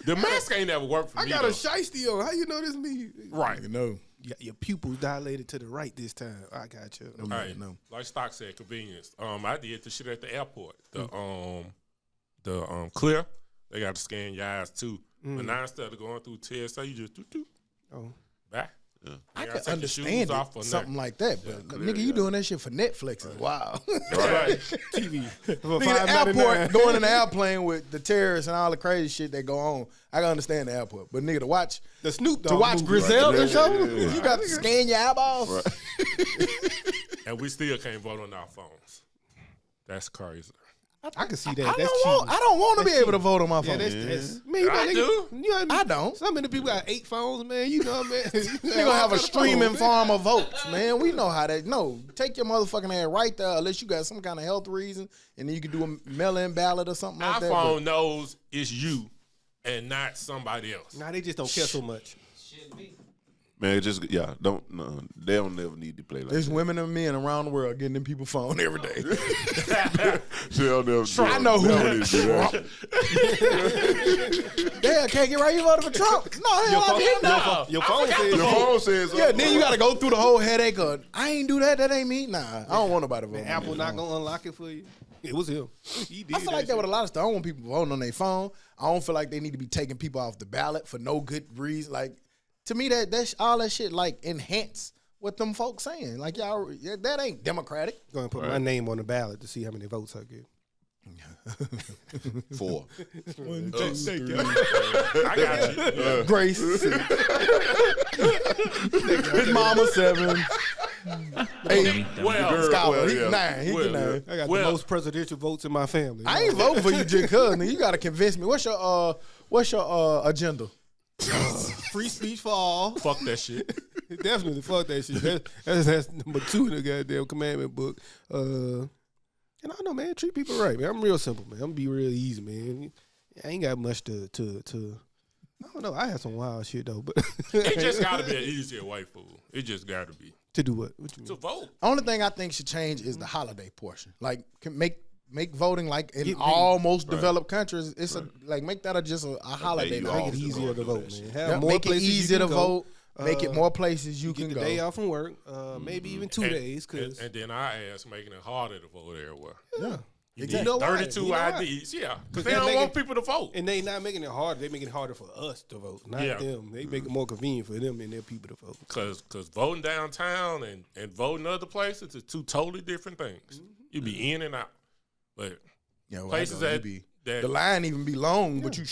The mask ain't never worked for I me. got though. a shiesty on. How you know this me? Right. You know. Your pupils dilated to the right this time. I got you. Hey, No. like Stock said, convenience. I did the shit at the airport. The Clear, they got to scan your eyes too. But now instead of going through TSA, you just do Oh. back. Yeah. I gotta could take your shoes understand off or it, something like that, but clear, nigga, you doing that shit for Netflix is wild. Right. TV. For Nigga, the airport, going in the airplane with the terrorists and all the crazy shit that go on. I can understand the airport, but nigga, to watch The Snoop Dogg watch movie. Griselda Right. show, Yeah. you got to scan your eyeballs. Right. And we still can't vote on our phones. That's crazy. I can see that. I That's don't want to be able to vote on my Yeah, phone. that's man. You know, I nigga, do. You know, I don't. Some of the people got 8 phones, man. You know, man. They gonna have a streaming farm of votes, man. We know how that. No, take your motherfucking ass right there, unless you got some kind of health reason, and then you can do a mail-in ballot or something like Our that. phone knows it's you and not somebody else. Nah, they just don't care so much. Shouldn't be. Man, just don't. No, they don't never need to play like There's that. women and men around the world getting in people's phone every day. They'll never. I know who. Never need to do that. Damn, can't get right. You voted for Trump. No, hell, I didn't. No. Your phone says Your phone says. Yeah, then you got to go through the whole headache of, I ain't do that. That ain't me. Nah, I don't want nobody voting. Apple not gonna unlock it for you. It was him. He did I feel like that with a lot of stuff. I don't want people voting on their phone. I don't feel like they need to be taking people off the ballot for no good reason. Like, to me, that's all that shit like enhance what them folks saying. Like, y'all, that ain't democratic. Gonna put my name on the ballot to see how many votes I get. 4. I got you. Grace. His mama 7. 8. Well, Scholar, he yeah. 9. He Well, 9. I got Well- the most presidential votes in my family. I ain't voting for you, Jim Cousin. You gotta convince me. What's your agenda? Free speech for all. fuck that shit. Definitely fuck that shit. That's number 2 in the goddamn commandment book. And I know, man, treat people right, man. I'm real simple, man. I'm gonna be real easy, man. I ain't got much to I don't know. I had some wild shit though, but It just gotta be an easier way, fool. It just gotta be to do what? What you to mean? vote. Only thing I think should change is the holiday portion. Like, can make voting like in Get me- all most developed countries. It's make that just a holiday. you now. off. Make it to easier go to do vote, that man. shit. Have Yep, more make it places you easier can to go. vote. Make it more places you Get can the go. day off from work, maybe even 2 days, cause And then I ask making it harder to vote everywhere. Yeah. You Exactly. need You know why? 32 You know why? IDs, yeah, because they they're don't making- want people to vote. and they not making it harder. They making it harder for us to vote, not Yeah. them. They make it more convenient for them and their people to vote. Because voting downtown and voting other places is 2 totally different things. You be in and out, but Yeah, well, places I know, that, you be- that the line even be long, but you.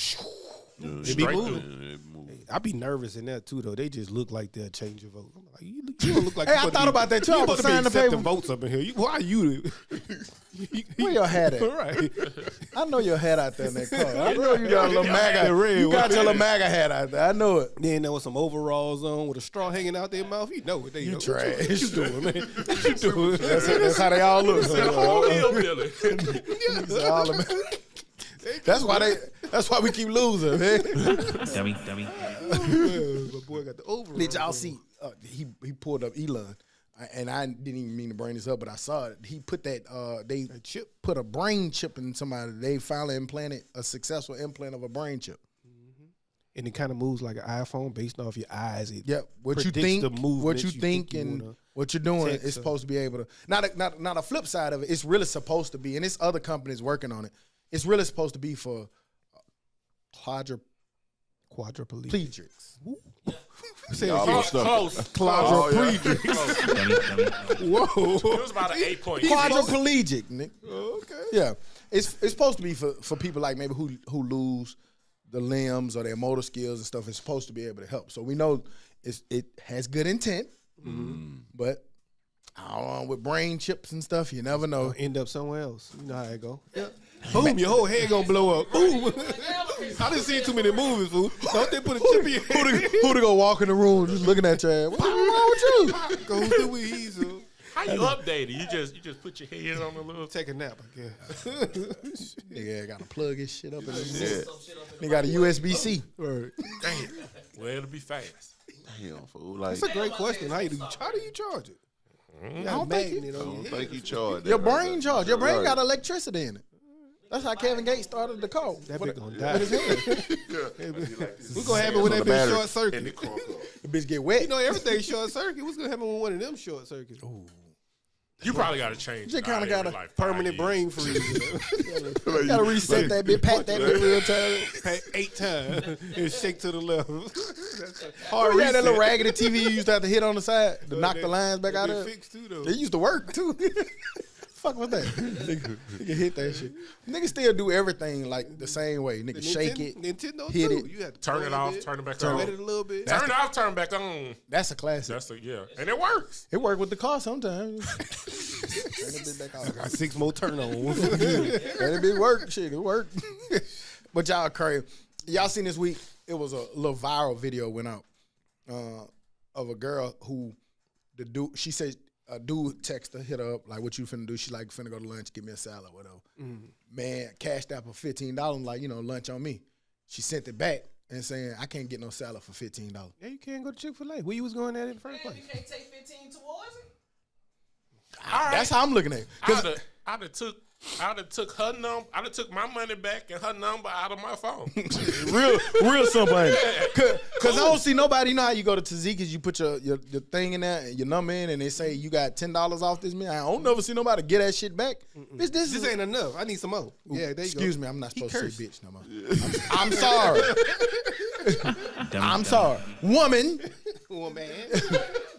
Yeah, They be straight moving. through. Yeah, they move. I be nervous in that too, though. They just look like they'll change your vote. I'm like, you don't look like. Hey, you I supposed to thought be- about that, too. You I was supposed to be signing the accepting paper. votes up in here. Why are you? Where your hat at? Right. I know your hat out there in that car. I know you got a little The MAGA. red You got one. your little MAGA hat out there. I know it. Then there was some overalls on with a straw hanging out their mouth. You know what they You What trash. you doing, man? What you doing? That's how they all look. Oh, hillbilly. That's why we keep losing, man. Dummy. My boy got the overalls. Did y'all see? He pulled up Elon, and I didn't even mean to bring this up, but I saw it. He put that they chip. put a brain chip in somebody. They finally implanted a successful implant of a brain chip. And it kind of moves like an iPhone based off your eyes. It Yep. What you predicts think, the movements what you think, you and wanna what you're doing text is or- supposed to be able to. Not a flip side of it. It's really supposed to be, and it's other companies working on it. It's really supposed to be for quadriplegic. quadriplegics. Say Y'all again. are stuck. Close. Quadriplegic. Whoa. It was about an 8 point. Quadriplegic, Nick. Okay. Yeah, it's supposed to be for people like maybe who lose the limbs or their motor skills and stuff. It's supposed to be able to help. So we know it has good intent, but I don't know, with brain chips and stuff, you never know. End up somewhere else. You know how it go. Yeah. Boom, your whole head gonna blow up. Boom. I didn't see too many movies, fool. Don't they put a chip in your head? Who to go walk in the room just looking at your ass? What's wrong with you? Go through with ease, fool. How you update it? You just put your head on the little. Take a nap, I guess. Nigga got to plug his shit up in the Yeah. Some shit up in the Nigga got a USB-C. Right. Damn. Well, it'll be fast. Damn, fool. Like, That's a great question. How do you charge it? You got a don't think magnet I on don't your head. think you charge Your that brain right charge. there. Your brain Right. got electricity in it. That's how Kevin Gates started the car. That With bitch a- gonna with die. his hand. What's gonna happen when that On the bitch battery. short circuit? And the crunk up. The bitch get wet. You know everything short circuit. What's gonna happen when one of them short circuits? You probably got to change. You it kinda out got every, a like 5 Permanent years. brain freeze. Gotta reset that bitch, pat that bitch real time. Pay 8 times and shake to the left. Hard reset. That little raggedy TV you used to have to hit on the side to knock the lines back out That of been it. fixed too though. It used to work too. Fuck with that. Nigga hit that shit. Niggas still do everything like the same way. Nigga shake it. Nintendo hit too. it, You had to Turn throw it a off. bit, Turn it back Turn on. it a little bit. Turn it off. Turn it back on. That's a classic. That's and it works. It worked with the car sometimes. Turn that bitch back off. Got 6 more turn-ons. That bitch worked. Shit, it worked. But y'all crazy. Y'all seen this week? It was a little viral video went out of a girl who the dude. She said a dude text her, hit her up like, "What you finna do?" She like, "Finna go to lunch, give me a salad, whatever." Man, cashed out for $15. Like, lunch on me. She sent it back, and saying I can't get no salad for $15. Yeah, you can't go to Chick-fil-A. Where you was going at in the first Man, place? you can't take 15 towards it. That's how I'm looking at it. 'Cause I'd have took her number. I'd have took my money back and her number out of my phone. real simple. Ain't it? Cause I don't see nobody. You know how you go to Tazika's, you put your thing in there, and your number in, and they say you got $10 off this meal. I don't never see nobody get that shit back. This ain't enough. I need some more. Yeah, there you go. Excuse me, I'm not supposed to say bitch no more. I'm sorry. I'm sorry, woman.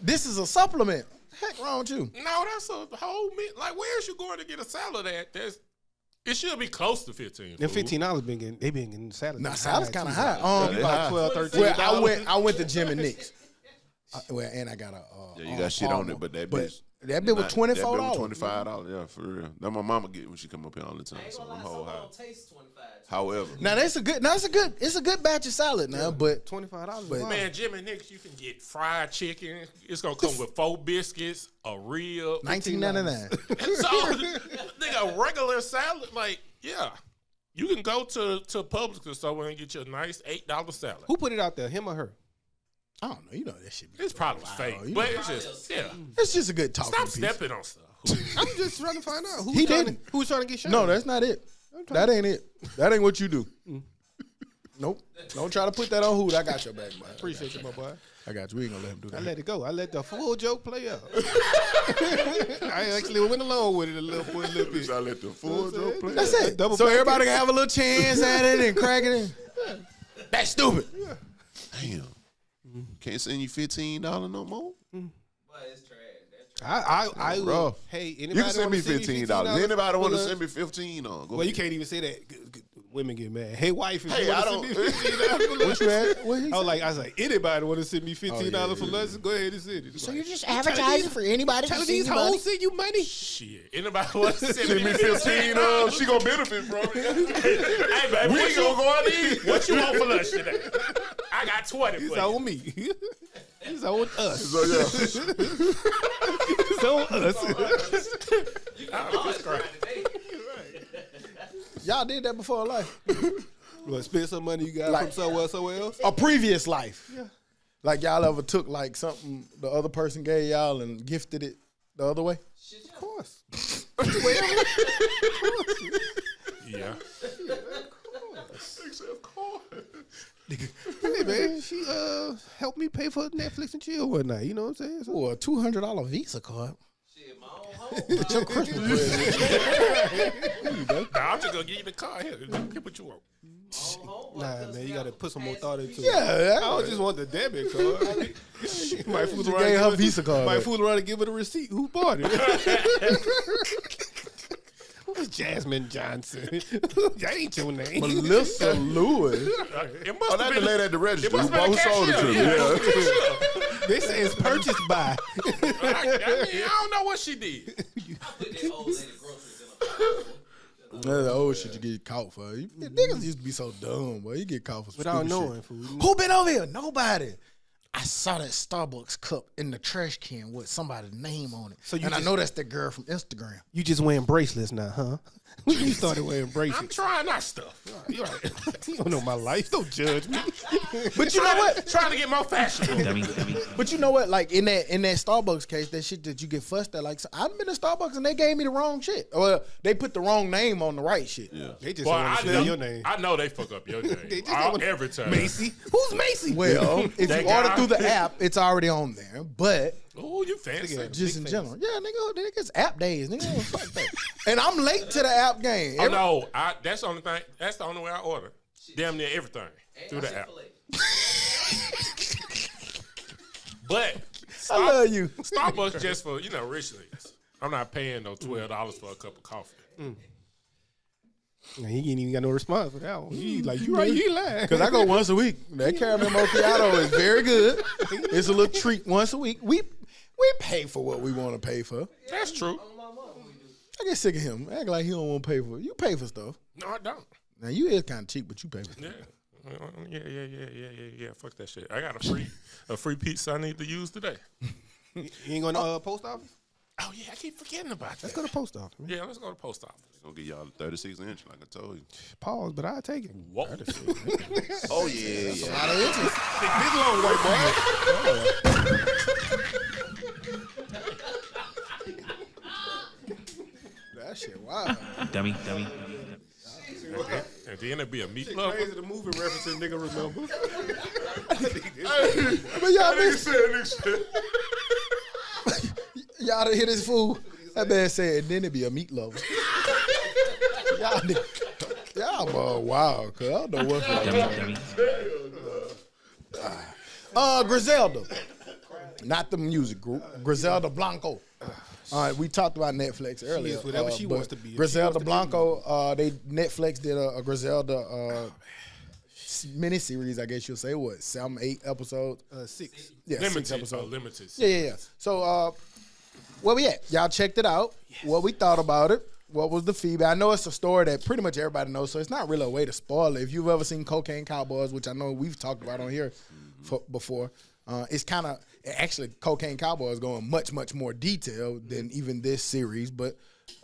This is a supplement. Heck wrong with you? No, that's a whole meal. Like, where's you going to get a salad at? It should be close to 15. Them $15 been getting salad. Nah, salad's kind of high. About 12, 13. Well, I went to Jim and Nick's. And I got a. You got shit on it, but that bitch. That bit was $24. That bit was $25. Yeah, for real. That my mama get when she come up here all the time. I ain't So gonna them lie, whole some high. don't taste 25. However, Now it's a good batch of salad now, but $25. But- Man, Jimmy Nick's, you can get fried chicken. It's gonna come with 4 biscuits, a rib. $19.99. So, nigga, a regular salad, like, yeah. You can go to Publix or somewhere and get you a nice $8 salad. Who put it out there, him or her? I don't know. You know that shit. It's probably fake, you but know. it's just, yeah. It's just a good talking Stop piece. stepping on stuff. I'm just trying to find out. He didn't. Who's trying to get shot? No, that's not it. That ain't it. That ain't what you do. Nope. Don't try to put that on Hood. I got your back, man. Appreciate you, my boy. I got you. We ain't gonna let him do I that. let it go. I let the full joke play out. I actually went along with it a little bit. I let the full joke play. That's it. Double So back everybody can have a little chance at it and crack it in. That's stupid. Damn. Can't send you $15 no more. But it's trash. That's trash. I Bro. will. Hey, anybody You can send me wanna $15. Anybody want to for send me $15 on? Go Well, you ahead. can't even say that. Women get mad. Hey, wife, if Hey, you want I to don't- send me $15 What you at? What he I was like, anybody want to send me $15 for yeah. lunch? Go ahead and send it. So you're just advertising for anybody to telling see these you money? hoes send you money? Shit. Anybody want to send Send me 15 She gonna benefit from it. Hey, baby, We ain't gonna go out to eat. what you want for lunch today? I got 20 It's for you. on me. It's on us. So yeah. It's on us. You can always find it. Y'all did that before in life. Well, spend some money you got Like- from somewhere else. A previous life. Yeah. Like y'all ever took like something the other person gave y'all and gifted it the other way? Shit, Of course. Yeah. Hey, man, she helped me pay for Netflix and chill one night. You know what I'm saying? So, Or a $200 Visa card. shit, my own home. Get your Christmas present. Nah, I'm just going to give you the car here. Get what you want. nah, man, you got to put some more thought into it. Yeah, I don't just want the debit card. Might fool around, gave and her give Visa card Might back. fool around and give her the receipt. Who bought it? Who's Jasmine Johnson? That ain't your name. Melissa Lewis. It must Oh, that's the lady at the register It who must have been the sold it to me. cashier. Yeah. This is purchased by. I don't know what she did. I put that old lady groceries in a box. That's the old shit you get caught for. Niggas used to be so dumb, boy. You get caught for some Without stupid knowing, shit. fool. Who been over here? Nobody. I saw that Starbucks cup in the trash can with somebody's name on it. So you and I just- know that's the girl from Instagram. You just wearing bracelets now, huh? When you started wearing I'm bracelets. trying that stuff. You right. You don't know my life. Don't judge me. But you know what? Trying to get more fashionable. But you know what? Like in that Starbucks case, that shit that you get fussed at. Like so I've been to Starbucks and they gave me the wrong shit. Well, they put the wrong name on the right shit. Yeah. They just Boy, want to spell your name. I know they fuck up your name They just want- every time. Macy. Who's Macy? Well, if That you order guy. through the app, it's already on there. But Oh, you fancy. just in general, yeah, nigga, it's app days, nigga. Fuck that. And I'm late to the app game. Oh no, that's the only thing. That's the only way I order. Damn near everything through the app. But I love you. Starbucks just for rich niggas. I'm not paying no $12 for a cup of coffee. He ain't even got no response for that one. He like, you right, you lying. Because I go once a week. That caramel macchiato is very good. It's a little treat once a week. We pay for what we want to pay for. That's true. I get sick of him. Act like he don't want to pay for it. You pay for stuff. No, I don't. Now you is kind of cheap, but you pay for stuff. Yeah. Fuck that shit. I got a free pizza I need to use today. You ain't going to post office? Oh yeah, I keep forgetting about that. Let's go to post office. Man. Yeah, let's go to post office. Gonna get y'all the 36-inch, like I told you. Pause, but I take it. Whoa. Oh yeah, A yeah. lot of inches. Big long white boy. That shit, wow. Dummy. And then it'd be a meat Crazy lover. the movie references, nigga. Remember? But y'all done hit his fool. That man said, and then it be a meat lover. y'all wow, cuz I don't know what's wrong. Dummy. Griselda. Not the music group. Griselda Blanco. All right, we talked about Netflix earlier. is whatever she but wants to be. If she Griselda wants to be- Blanco, Netflix did a Griselda miniseries, I guess you'll say. What, 7, 8 episodes? 6. Yeah, 6 Limited. episodes. Limited. Yeah. So, where we at? Y'all checked it out. Yes. What we thought about it? What was the feedback? I know it's a story that pretty much everybody knows, so it's not really a way to spoil it. If you've ever seen Cocaine Cowboys, which I know we've talked about on here before, it's kind of actually Cocaine Cowboys going much, much more detailed than even this series. But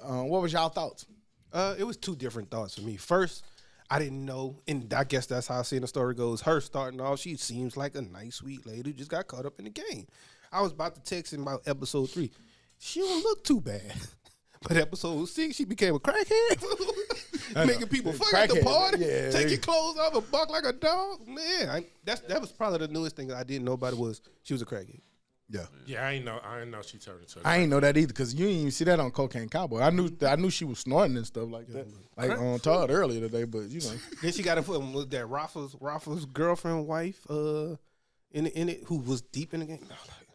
what was y'all thoughts? It was 2 different thoughts for me. First, I didn't know, and I guess that's how I seen the story goes. Her starting off, she seems like a nice, sweet lady who just got caught up in the game. I was about to text in about episode 3. She don't look too bad. But episode 6, she became a crackhead, making people fuck at the Crackhead, party, yeah. take your clothes off and bark like a dog. Man, that was probably the newest thing I didn't know about it was she was a crackhead. Yeah. Yeah, I ain't know she turned into. I ain't know that either because you didn't even see that on Cocaine Cowboy. I knew she was snorting and stuff like that, like on Todd earlier today. But you know, Then she got in with that Rafa's girlfriend, wife, in it, who was deep in the game.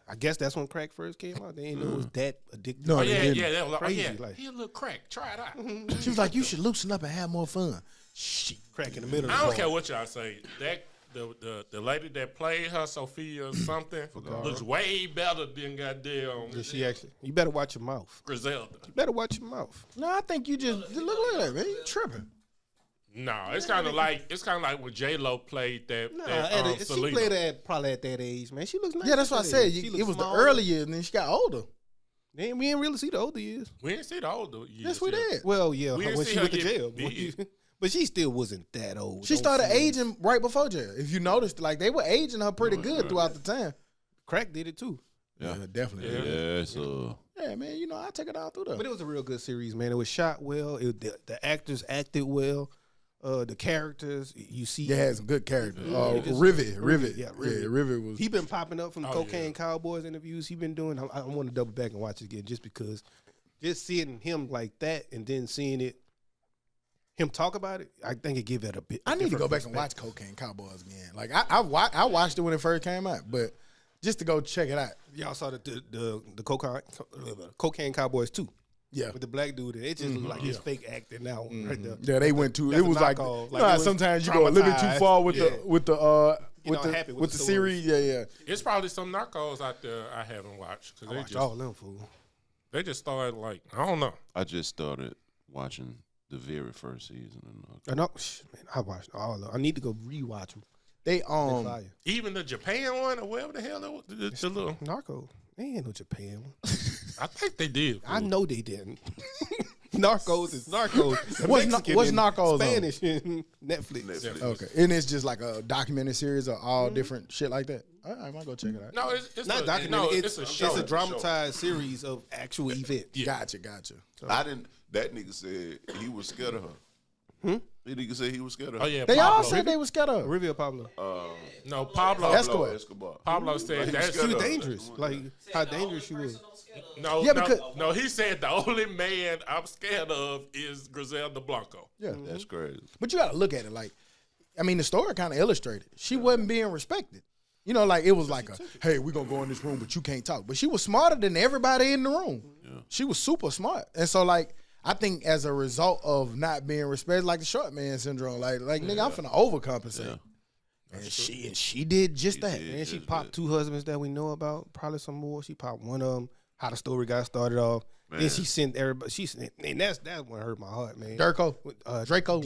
I guess that's when crack first came out. They didn't know it was that addictive. No, Oh they yeah, didn't. yeah. That was like, Crazy, oh, yeah. like- He a little crack. Try it out. she was like, "You should loosen up and have more fun." Shit. Crack in the middle. I of don't the care bar. what y'all say. That the lady that played her, Sophia or something, looks way better than goddamn Did she actually? You better watch your mouth. Griselda. You better watch your mouth. No, I think you just look at that, man. You tripping. No, it's kind of like when J Lo played that. She Selena. played probably at that age, man. She looks nice. Yeah, that's what I at that said. age. She It looks was the smaller. early years, and then she got older. Man, we didn't really see the older years. We didn't see the older years. Yes, we yet. did. Well, yeah, We didn't when see she her went to get jail. big. But she still wasn't that old. She Don't started feel- aging right before jail. If you noticed, like they were aging her pretty good throughout the time. Crack did it too. Yeah, definitely. Yeah. Yeah, so Yeah, man. You know, I take it all through But there. it was a real good series, man. It was shot well. The actors acted well. The characters, you see. Yeah, had some good characters. just- Rivet. Yeah, Yeah, Rivet. Rivet was. He been popping up from the Oh, Cocaine yeah. Cowboys interviews he been doing. I want to double back and watch it again just because just seeing him like that and then seeing him talk about it, I think it give it a bit. I need to go different back and watch perspective. Cocaine Cowboys again. Like I watched it when it first came out, but just to go check it out. Y'all saw the Cocaine Cowboys too. Yeah. With the black dude, it just looked like his fake acting now right there. Yeah, they went too. That's It was a like, knockoff. you Like, know it how was sometimes you go a little bit too traumatized. far with Yeah. the Happy with the the series. Yeah. It's probably some narcos out there I haven't watched I because watched all them fool. they just started like I don't know. I just started watching the very first season. I know, man. I watched all of them. I need to go rewatch them. They They fire. Even the Japan one or whatever the hell it was, the little. Narco. They ain't no Japan one. I think they did. I know they didn't. Narcos is Narcos. What's Mexican what's and Narcos on? Spanish and Netflix. Netflix. Okay, and it's just like a documentary series of all different shit like that. I might go check it out. No, it's Not a, documentary. No, it's a show. It's a dramatized series of actual events. Yeah. Gotcha. I didn't. That nigga said he was scared of her. That nigga said he was scared of her. Oh yeah, They Pablo. all said they was scared of. Rivia Pablo. No, Pablo. Escobar. Pablo said He that was She was scared of her. dangerous. Like how dangerous she was. No, Yeah, no, because- no. He said the only man I'm scared of is Griselda Blanco. Yeah, That's crazy. but you got to look at it like, I mean, the story kind of illustrated. She wasn't being respected. You know, like it was like hey, we're gonna go in this room, but you can't talk. But she was smarter than everybody in the room. Yeah. She was super smart, and so like. I think as a result of not being respected, like the short man syndrome, like nigga, I'm finna overcompensate. Yeah. And she did just that. did. And she just popped 2 husbands that we know about. Probably some more. She popped one of them. How the story got started off. Man. Then she sent everybody. And that's what hurt my heart, man. Draco, With, Draco,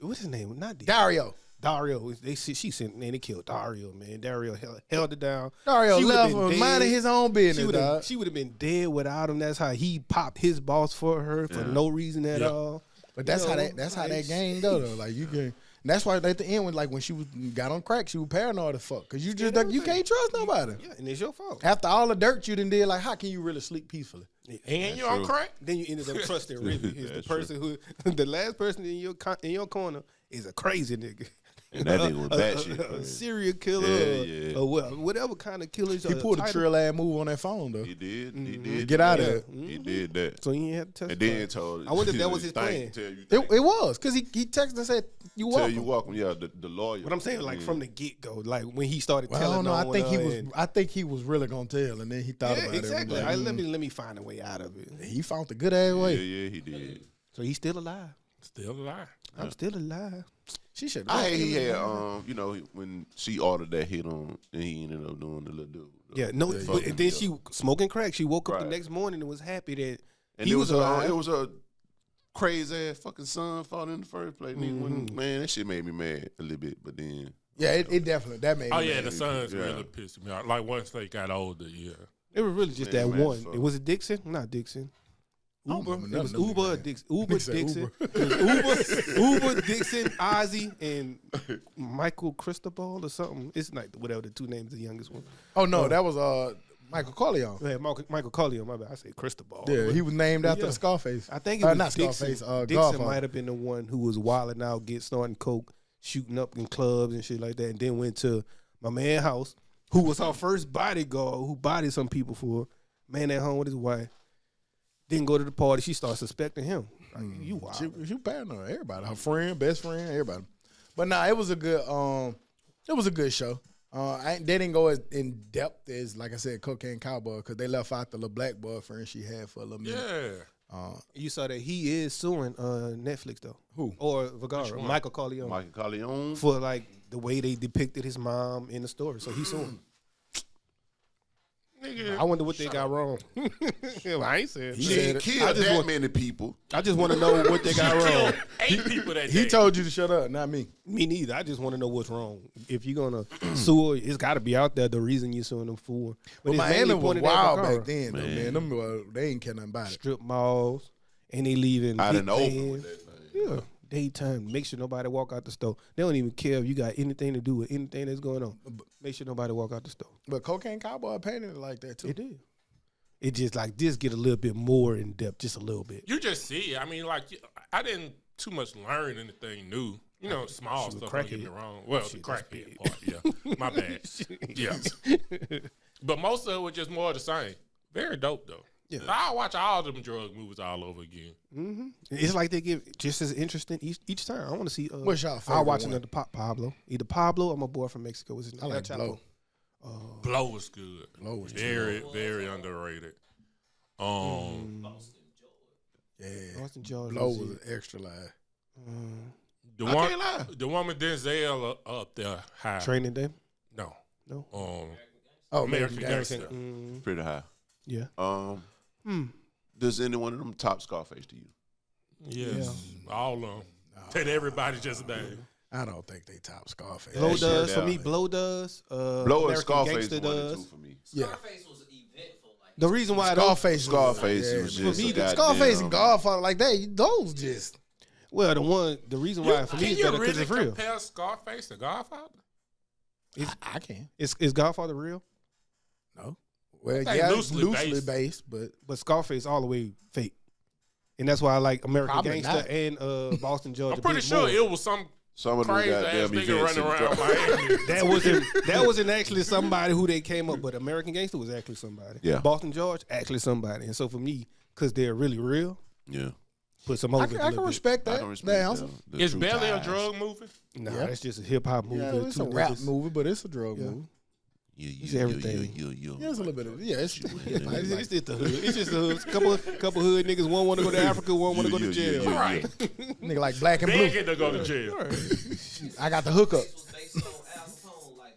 What's his name? Not Dario. Dario, she sent, man, they killed Dario, man. Dario held it down. Dario She would've left been him minding dead. his own business, dog. She would have been dead without him. That's how he popped his boss for her for no reason at all. But that's You how know, how that game go though. Like you can, and that's why at the end when she got on crack, she was paranoid as fuck because you just you can't trust nobody. Yeah, and it's your fault. After all the dirt you done did, like how can you really sleep peacefully? And you on crack? Then you ended up trusting really is the person who the last person in your corner is a crazy nigga. And that nigga was batshit. A serial killer or whatever kind of killer. He pulled a trill ass move on that phone though. He did. He did. Get out of there. He did that. So he had to And testify. then told. I wonder if that was his thank- plan. Tell you, It was because he texted and said you tell welcome. you welcome. Yeah, the lawyer. But I'm saying like from the get go, like when he started Well, I telling don't know. on her I think he was really gonna tell, and then he thought about exactly. it. Like, Let me find a way out of it. he found the good ass way. Yeah, he did. So he's still alive. Still alive. I'm still alive. She should. I hate he had when she ordered that hit on and he ended up doing the little dude. Yeah, no. But and then she smoking crack. She woke up the Right. next morning and was happy that And he it was was alive. it was a crazy ass fucking son fought in the first place. Man, that shit made me mad a little bit, but then Yeah, it definitely that made. Oh me yeah, mad. the sons Yeah. really pissed me off. Like once they got older, yeah. It was really just Man, that man, one. fuck. It was it Dixon? Not Dixon. don't Uber. remember It was none of them Uber, niggas. Dixon. Uber, Nigga said Dixon. Uber. It was Uber, Dixon, Ozzy, and Michael Cristobal or something. It's like whatever the two names of the youngest one. Oh no, that was Michael Corleone. Yeah, Michael Corleone. My bad. I said Cristobal. Yeah, he was named after Yeah. the Scarface. I think it was not Dixon. Scarface. Dixon Godfather. might have been the one who was wilding out, snorting coke, shooting up in clubs and shit like that, and then went to my man's house, who was her first bodyguard, who bodied some people for her. Man at home with his wife. Didn't go to the party. She started suspecting him. Like, you wild. She paranoid. Everybody, her friend, best friend, everybody. But nah, it was a good show. They didn't go as in depth as, like I said, Cocaine Cowboy, because they left out the little black boyfriend she had for a little minute. Yeah. You saw that he is suing Netflix though. Who? Or Vergara, Michael Corleone, Michael Corleone. for like the way they depicted his mom in the story. So he's suing. Nigga, I wonder what they got wrong. Well, I ain't saying. He said didn't it. kill I just that want- many people. I just want to know what they got wrong. 8 people that He day. told you to shut up, not me. Me neither. I just want to know what's wrong. If you're gonna sue her, it's got to be out there the reason you're suing them for. But it's Miami mainly was pointed at wild Vergara. back then, though, man. Them, they ain't care nothing about it. Strip malls, and they leaving Out big in the open vans. with that thing. Yeah, daytime. Make sure nobody walk out the store. They don't even care if you got anything to do with anything that's going on. Make sure nobody walk out the store. But Cocaine Cowboy painted it like that, too. It did. It just like this get a little bit more in depth, just a little bit. You just see. I mean, like I didn't too much learn anything new. You know, small She was stuff. Don't get me crackhead. wrong. Well, Shit, the that's crackhead big. part. Yeah, my bad. Yeah, but most of it was just more of the same. Very dope though. Yeah. I'll watch all them drug movies all over again. Mm-hmm. It's like they give just as interesting each time. I want to see. What's y'all I'll favorite watch one? another Pablo. Either Pablo or my boy from Mexico. What's his name? I like Chapo. Blow. Blow was good. Blow was very, very underrated. Yeah. Austin George. Blow was an extra live. The I one, can't lie. the one with Denzel up there high. Training Day. No, No. Oh, American Gangster. Gangster. Mm, Pretty high. yeah. Does any one of them top Scarface to you? Yes, all of them. Said everybody just name. I don't think they top Scarface. Blow shit does for down. me. Blow does. Blow and American Scarface Gangster is 1 and does. 2 for me. Yeah. Scarface was eventful. Like, The reason why I don't. Scarface. Scarface yeah, was for just me, a the goddamn- Scarface and Godfather like that. Those just. Well, the reason why for me Can is you better because really it's real. compare Scarface to Godfather? I can. Is Godfather real? No. Well, think yeah, loosely loosely based. based, but But Scarface all the way fake, and that's why I like American Probably Gangster not. and Boston George. I'm a pretty bit sure more. it was some Some of them crazy ass goddamn nigga events. running in around Scar- Miami. That wasn't actually somebody who they came up, but American Gangster was actually somebody. Yeah. Boston George actually somebody, and so for me, because they're really real, Yeah. put some over I it can, a I little can bit. respect I that. can respect That that. answer. The Is true Belly a ties. drug movie? Nah, Yeah. that's just a hip hop movie. Yeah, it's Two a rap niggas. movie, but it's a drug Yeah. movie. Yeah, It's everything. Yeah, it's a little bit of it's It's just the hood. It's just the hood. Couple hood niggas. One want to go to Africa. One want to go to jail. Yeah. Right. nigga like Black and Blue. Begging to go to jail. I got the hookup. was based on Al Capone. Like,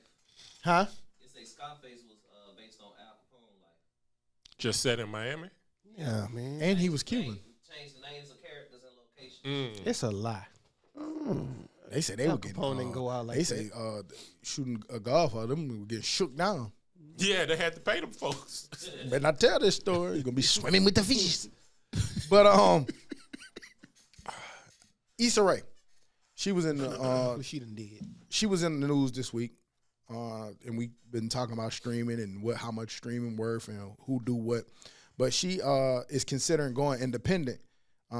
Huh? you say Scarface was based on Al Capone. Like, Just set in Miami. Yeah, man. And he was Cuban. change the names of characters and locations. It's a lie. They said they Al were getting. Capone didn't go out like they say shooting a golfer, them were getting shook down. Yeah, they had to pay them folks. Better not tell this story. You're gonna be swimming with the fish. But Issa Rae, she was in the she done did. she was in the news this week, and we've been talking about streaming and how much streaming worth and who do what. But she is considering going independent,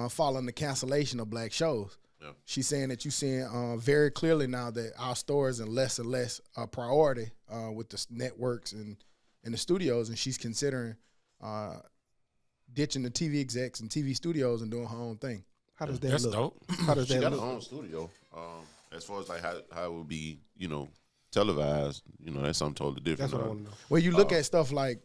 following the cancellation of black shows. Yeah. She's saying that you're seeing very clearly now that our stores are less and less a priority with the networks and the studios, and she's considering ditching the TV execs and TV studios and doing her own thing. How does that That's look? dope. How does She that got look? her own studio. As far as like how it would be, televised, that's something totally different. That's what I want to know. Well, you look at stuff like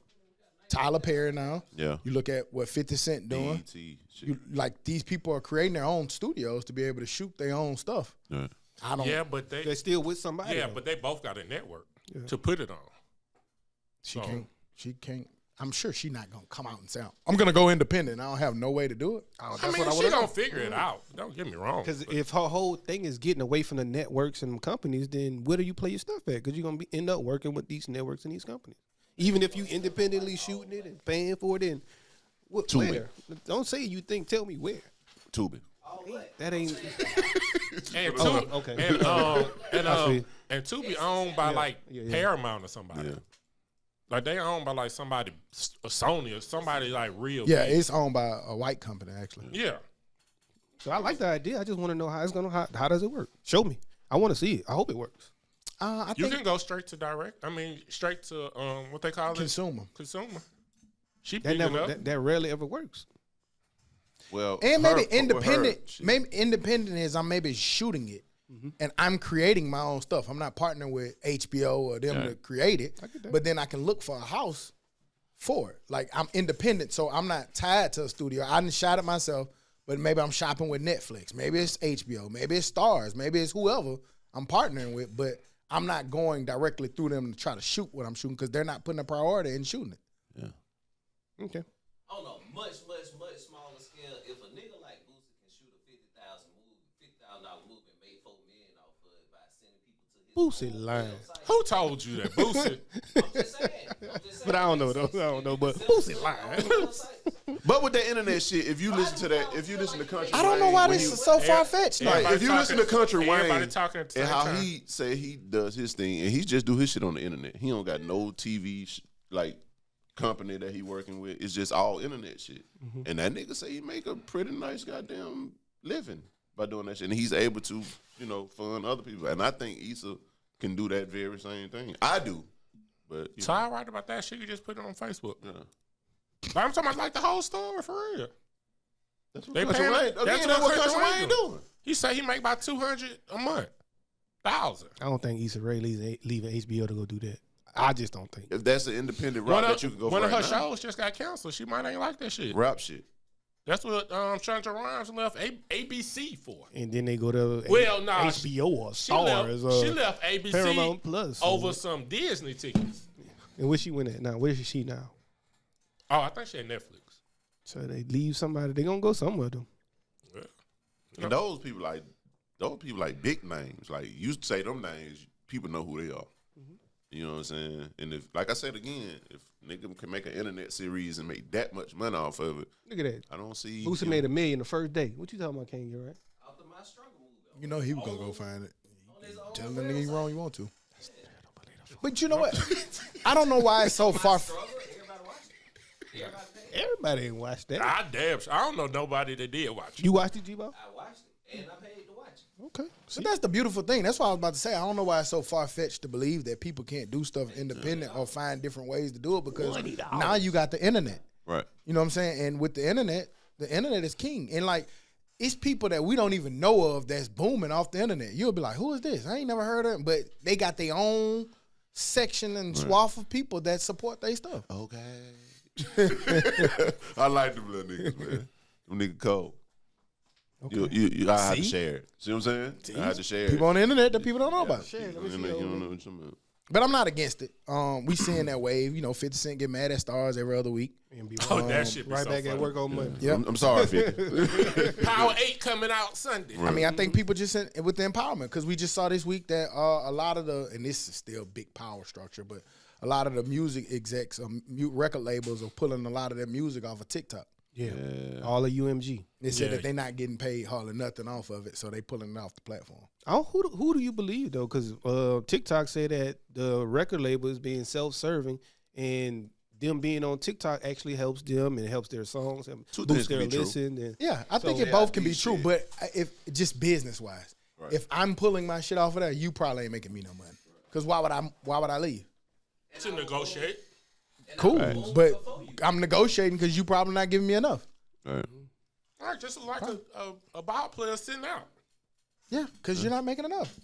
Tyler Perry now. Yeah. You look at what 50 Cent doing. BET shit. You, like these people are creating their own studios to be able to shoot their own stuff. Yeah. I don't. Yeah, but They're still with somebody. yeah, though. but they both got a network Yeah. to put it on. She So- can't. She can't. I'm sure she's not gonna come out and say, "I'm gonna go independent." I don't have no way to do it. I mean, what I she wanna gonna know. figure it out. Don't get me wrong. Because but- if her whole thing is getting away from the networks and companies, then where do you play your stuff at? Because you're gonna end up working with these networks and these companies, even if you independently shooting it and paying for it. And Tubi. where? Don't say you think. Tell me where. Tubi. That ain't. and Oh, two, okay. and feel. and to be owned by like Yeah. Paramount or somebody. Yeah. Like they owned by like somebody, a Sony or somebody like real. Yeah, big. it's owned by a white company actually. Yeah. So I like the idea. I just want to know how it's gonna. How does it work? Show me. I want to see it. I hope it works. I You think can go straight to direct. I mean, straight to what they call it, consumer. consumer. She That picked it never. up. That rarely ever works. Well, And her- maybe with her, independent. she- Maybe independent is I'm maybe shooting it, and I'm creating my own stuff. I'm not partnering with HBO or them Yeah. to create it. get that. But then I can look for a house for it. Like I'm independent, so I'm not tied to a studio. I didn't shot it myself, but maybe I'm shopping with Netflix. Maybe it's HBO. Maybe it's Stars. Maybe it's whoever I'm partnering with. But I'm not going directly through them to try to shoot what I'm shooting because they're not putting a priority in shooting it. Yeah. Okay. On a much smaller scale, if a nigga like Boosie can shoot a $50,000 movie and make $4 million off of it by sending people to his Boosie own lying. website, Who told you that? Boosie. I'm just saying. But I don't know though. I don't know. But Boosie lying. But with that internet shit, if you listen to that, if you listen to Country I don't know Wayne, why when this he- is so far fetched. Like, Everybody if you listen to talking- Country everybody Wayne talking at the and same how time. he say he does his thing, and he just do his shit on the internet. He don't got no TV like company that he working with. It's just all internet shit. And that nigga say he make a pretty nice goddamn living by doing that shit. And he's able to, fund other people. And I think Issa can do that very same thing. I do. But So I right about that. She could just put it on Facebook. yeah. But I'm talking about like the whole story for real. That's what They Country paying- Wayne. that's Again, what that's what Country Country Wayne Wayne do. doing. He say he make about 200 a month, 1,000. I don't think Issa Rae leaving HBO to go do that. I just don't think. If that's an independent route that you can go for one of right her now. shows just got canceled. She might ain't like that shit. Rap shit. That's what Chandra Rhimes left ABC for. And then they go to Well, nah, HBO or She left, Stars. she left ABC Paramount Plus. over some Disney tickets. And where she went at now? Where is she now? Oh, I think she had Netflix. So they leave somebody. They gonna go somewhere though. And those people like big names. Like you say them names, people know who they are. You know what I'm saying? And if, like I said again, if nigga can make an internet series and make that much money off of it, Look at that. I don't see. Boosie made $1 million the first day. What you talking about, King? You right? After my struggle movie. You know he was gonna go find it. On his own Tell the nigga you website. wrong you want to. But you know what? I don't know why it's so far. Struggle, everybody watched it. Everybody paid. Everybody ain't watched that. I damn sure. I don't know nobody that did watch it. You watched it, G-Bo? I watched it, and I paid to watch it. Okay. But that's the beautiful thing. That's what I was about to say. I don't know why it's so far fetched to believe that people can't do stuff independent or find different ways to do it because now you got the internet. Right. You know what I'm saying? And with the internet is king. And like, it's people that we don't even know of that's booming off the internet. You'll be like, who is this? I ain't never heard of them. But they got their own section and swath of people that support their stuff. Okay. I like them little niggas, man. Them niggas cold. Okay. I had to See? share it. See what I'm saying? I had to share People it. on the internet that people don't know about. You don't know what you're talking about. But I'm not against it. We seeing that wave. 50 Cent get mad at stars every other week. And be That shit be right so back at funny. work on Monday. Yep. I'm sorry, 50. Power 8 coming out Sunday. I mean, I think people just with the empowerment, because we just saw this week that a lot of and this is still big power structure, but a lot of the music execs, record labels are pulling a lot of their music off of TikTok. Yeah. All of UMG. They said Yeah. that they're not getting paid hardly nothing off of it, so they pulling it off the platform. Who do you believe though? Because TikTok said that the record label is being self-serving, and them being on TikTok actually helps them and helps their songs and Two boosts things can their be true. listen. And Yeah, I think So- it both can be these true, shit. but if just business wise, Right. if I'm pulling my shit off of there, you probably ain't making me no money. Because why would I leave? To negotiate. Cool, but I'm negotiating because you probably not giving me enough. Right. All right, just like a ball player sitting out. Yeah, because you're not making enough.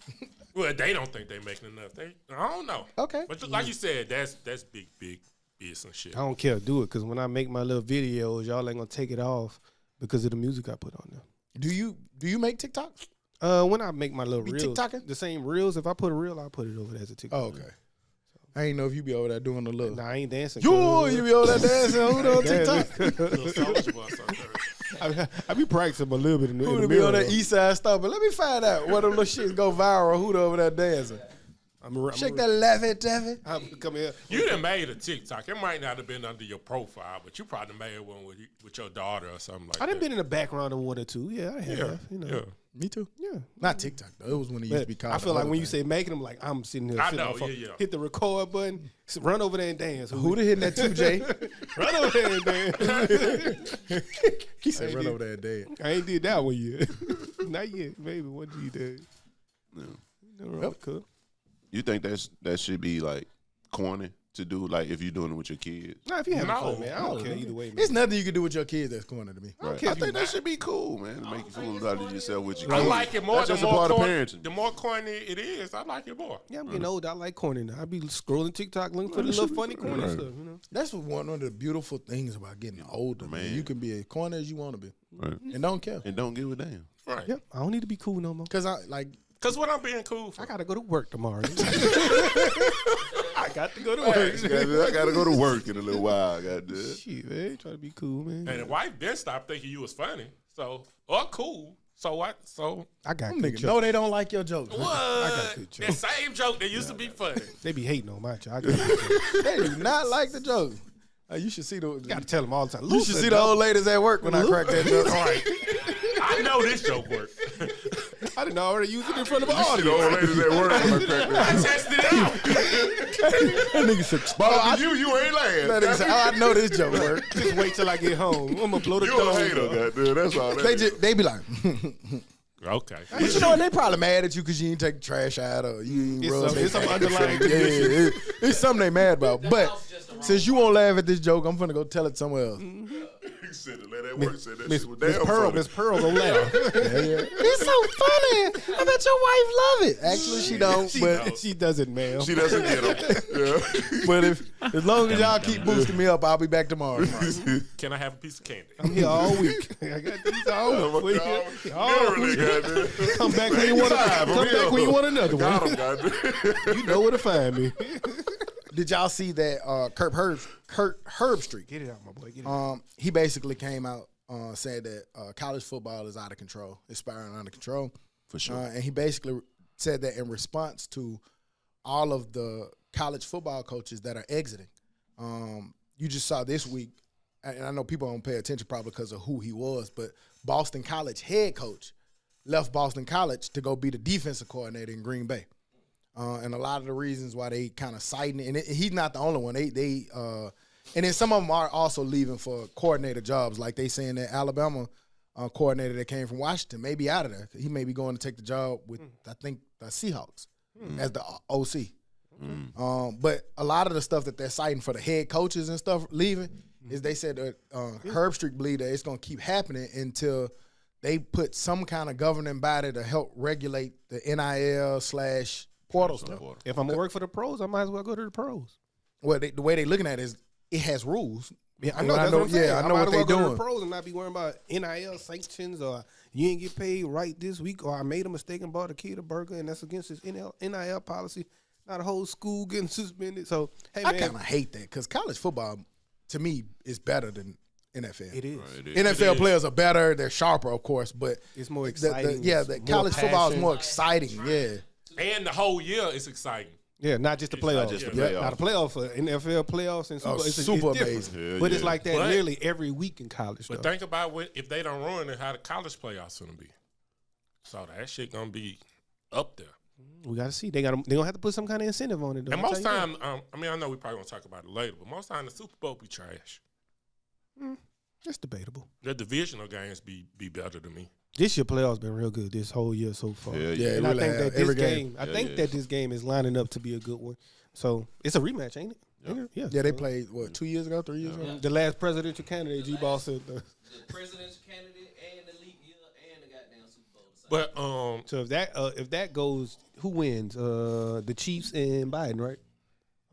Well, they don't think they're making enough. I don't know. Okay. But like you said, that's big business shit. I don't care, do it, because when I make my little videos, y'all ain't gonna take it off because of the music I put on there. Do you make TikTok? When I make my little Be reels, TikToking? the same reels. If I put a reel, I'll put it over there as a TikTok. Oh, okay. I ain't know if you be over there doing the little. Nah, I ain't dancing. You be over there dancing. Who on TikTok? Little Soulja Boy something. I be practicing a little bit in the, Who in to the be on mirror. that east side stuff? But let me find out what them little shits go viral. Who over there dancing? Shake that laffy taffy. I'm come here. You done made a TikTok. It might not have been under your profile, but you probably made one with your daughter or something like I that. done been in the background of one or two. Yeah, I have. Yeah, Yeah. Me too. Yeah. Not TikTok though. It was when it used to be called. I feel the like other when you thing. say making them, like I'm sitting here. I sitting on know, the phone, yeah. Hit the record button, run over there and dance. Who to hit that 2J? Run over there and dance. He said run over there and dance. I ain't did that one yet. Not yet. Maybe one you did. Yeah. Cool. You think that should be like corny to do, like if you're doing it with your kids? Nah, if you having No. fun, man, I don't care either way, man. There's nothing you can do with your kids that's corny to me. Right. care I if you think that should be cool, man. To make you feel out of yourself with your I kids. like it more. That's The just a more part of corny, parenting. the more corny it is, I like it more. Yeah, I'm getting old. I like corny now. I be scrolling TikTok looking for the little funny corny stuff, you know. That's one of the beautiful things about getting older, man. Man. You can be as corny as you want to be Right. and don't care. And don't give a damn. Right. Yep, I don't need to be cool no more. Because I like. Because what I'm being cool for. I gotta go to work tomorrow. I got to go to work. I gotta go to work in a little while. Goddamn. Shit, man, try to be cool, man. And the wife then stopped thinking you was funny. So, or cool. So what? So, I got Them good niggas jokes. know they don't like your jokes. what? good That same joke that used to be funny. They be hating on my joke. I got good jokes. They do not like the joke. You should see the. Gotta tell them all the time. You should see the old ladies at work when I crack that joke. All right. I know this joke worked. I didn't already use it in front of an The audience. old ladies at work. when I crack I that. tested it out. That nigga said, Bob, you ain't that lying. nigga said, oh, I know this joke work. Just wait till I get home. I'm gonna blow the You a door. hater, goddamn. That's all that is. They be like, Okay. but you know what? They probably mad at you because you ain't take the trash out or you ain't It's rub some- their it's some back. underlying Yeah, it's something they mad about. But since you won't laugh at this joke, I'm finna go tell it somewhere else. He said to let that work. Said that Miss shit was damn Pearl, funny. Miss Pearl gonna laugh. It's so funny. I bet your wife love it. Actually, she don't. But She doesn't, ma'am. She doesn't get him. Yeah. but as long as y'all keep boosting me up, I'll be back tomorrow. Can I have a piece of candy? I'm here all week. I got these all week. All Literally, week. goddamn. Come back when you want. Anytime, Come for back real. when you want another Got one. him, goddamn. You know where to find me. Did y'all see that Kurt Herbstreit? Get it out, my boy. Get it out. He basically came out said that college football is out of control, it's spiraling out of control. For sure. And he basically said that in response to all of the college football coaches that are exiting. You just saw this week, and I know people don't pay attention probably because of who he was, but Boston College head coach left Boston College to go be the defensive coordinator in Green Bay. And a lot of the reasons why they kind of citing it, and he's not the only one. And then some of them are also leaving for coordinator jobs, like they saying that Alabama coordinator that came from Washington may be out of there. He may be going to take the job with, I think, the Seahawks as the OC. But a lot of the stuff that they're citing for the head coaches and stuff leaving is they said that Herbstreit believe that it's going to keep happening until they put some kind of governing body to help regulate the NIL/portal stuff. If I'm gonna work for the pros, I might as well go to the pros. Well, the way they looking at it is it has rules. Yeah, I You know. That's what I'm saying. Yeah, I know might what as they well go to doing. the pros and not be worrying about NIL sanctions or you ain't get paid right this week or I made a mistake and bought a kid a burger and that's against his NIL policy. Not a whole school getting suspended. So, hey, I man. kind of hate that because college football, to me, is better than NFL. It is. Right, it is. NFL players are better. They're sharper, of course, but It's more exciting. the More college football is passion. more exciting. Yeah. And the whole year is exciting. Yeah, not just the It's playoffs. not just the Yeah, playoffs. Not the playoffs for NFL playoffs and Super. Oh, it's super different. amazing. Yeah, But it's yeah. like that But- nearly every week in college. But though. think about if they don't ruin it, how the college playoffs gonna be. So that shit gonna be up there. We got to see. They gonna have to put some kind of incentive on it. Though. And I'll most tell you time, I mean, I know we probably gonna talk about it later, but most time the Super Bowl be trash. that. It's debatable. The divisional games be better than me. This year playoffs been real good this whole year so far. Yeah, Yeah, And it I really think have. that this Every game, game. I Yeah, think yeah. that this game is lining up to be a good one. So it's a rematch, ain't it? Yeah. Yeah. Yeah, they so played, what, 2 years ago, 3 years ago? The last presidential candidate, G. Ball said. The presidential candidate and the league year and the goddamn Super Bowl. But So if that goes, who wins? The Chiefs and Biden, right?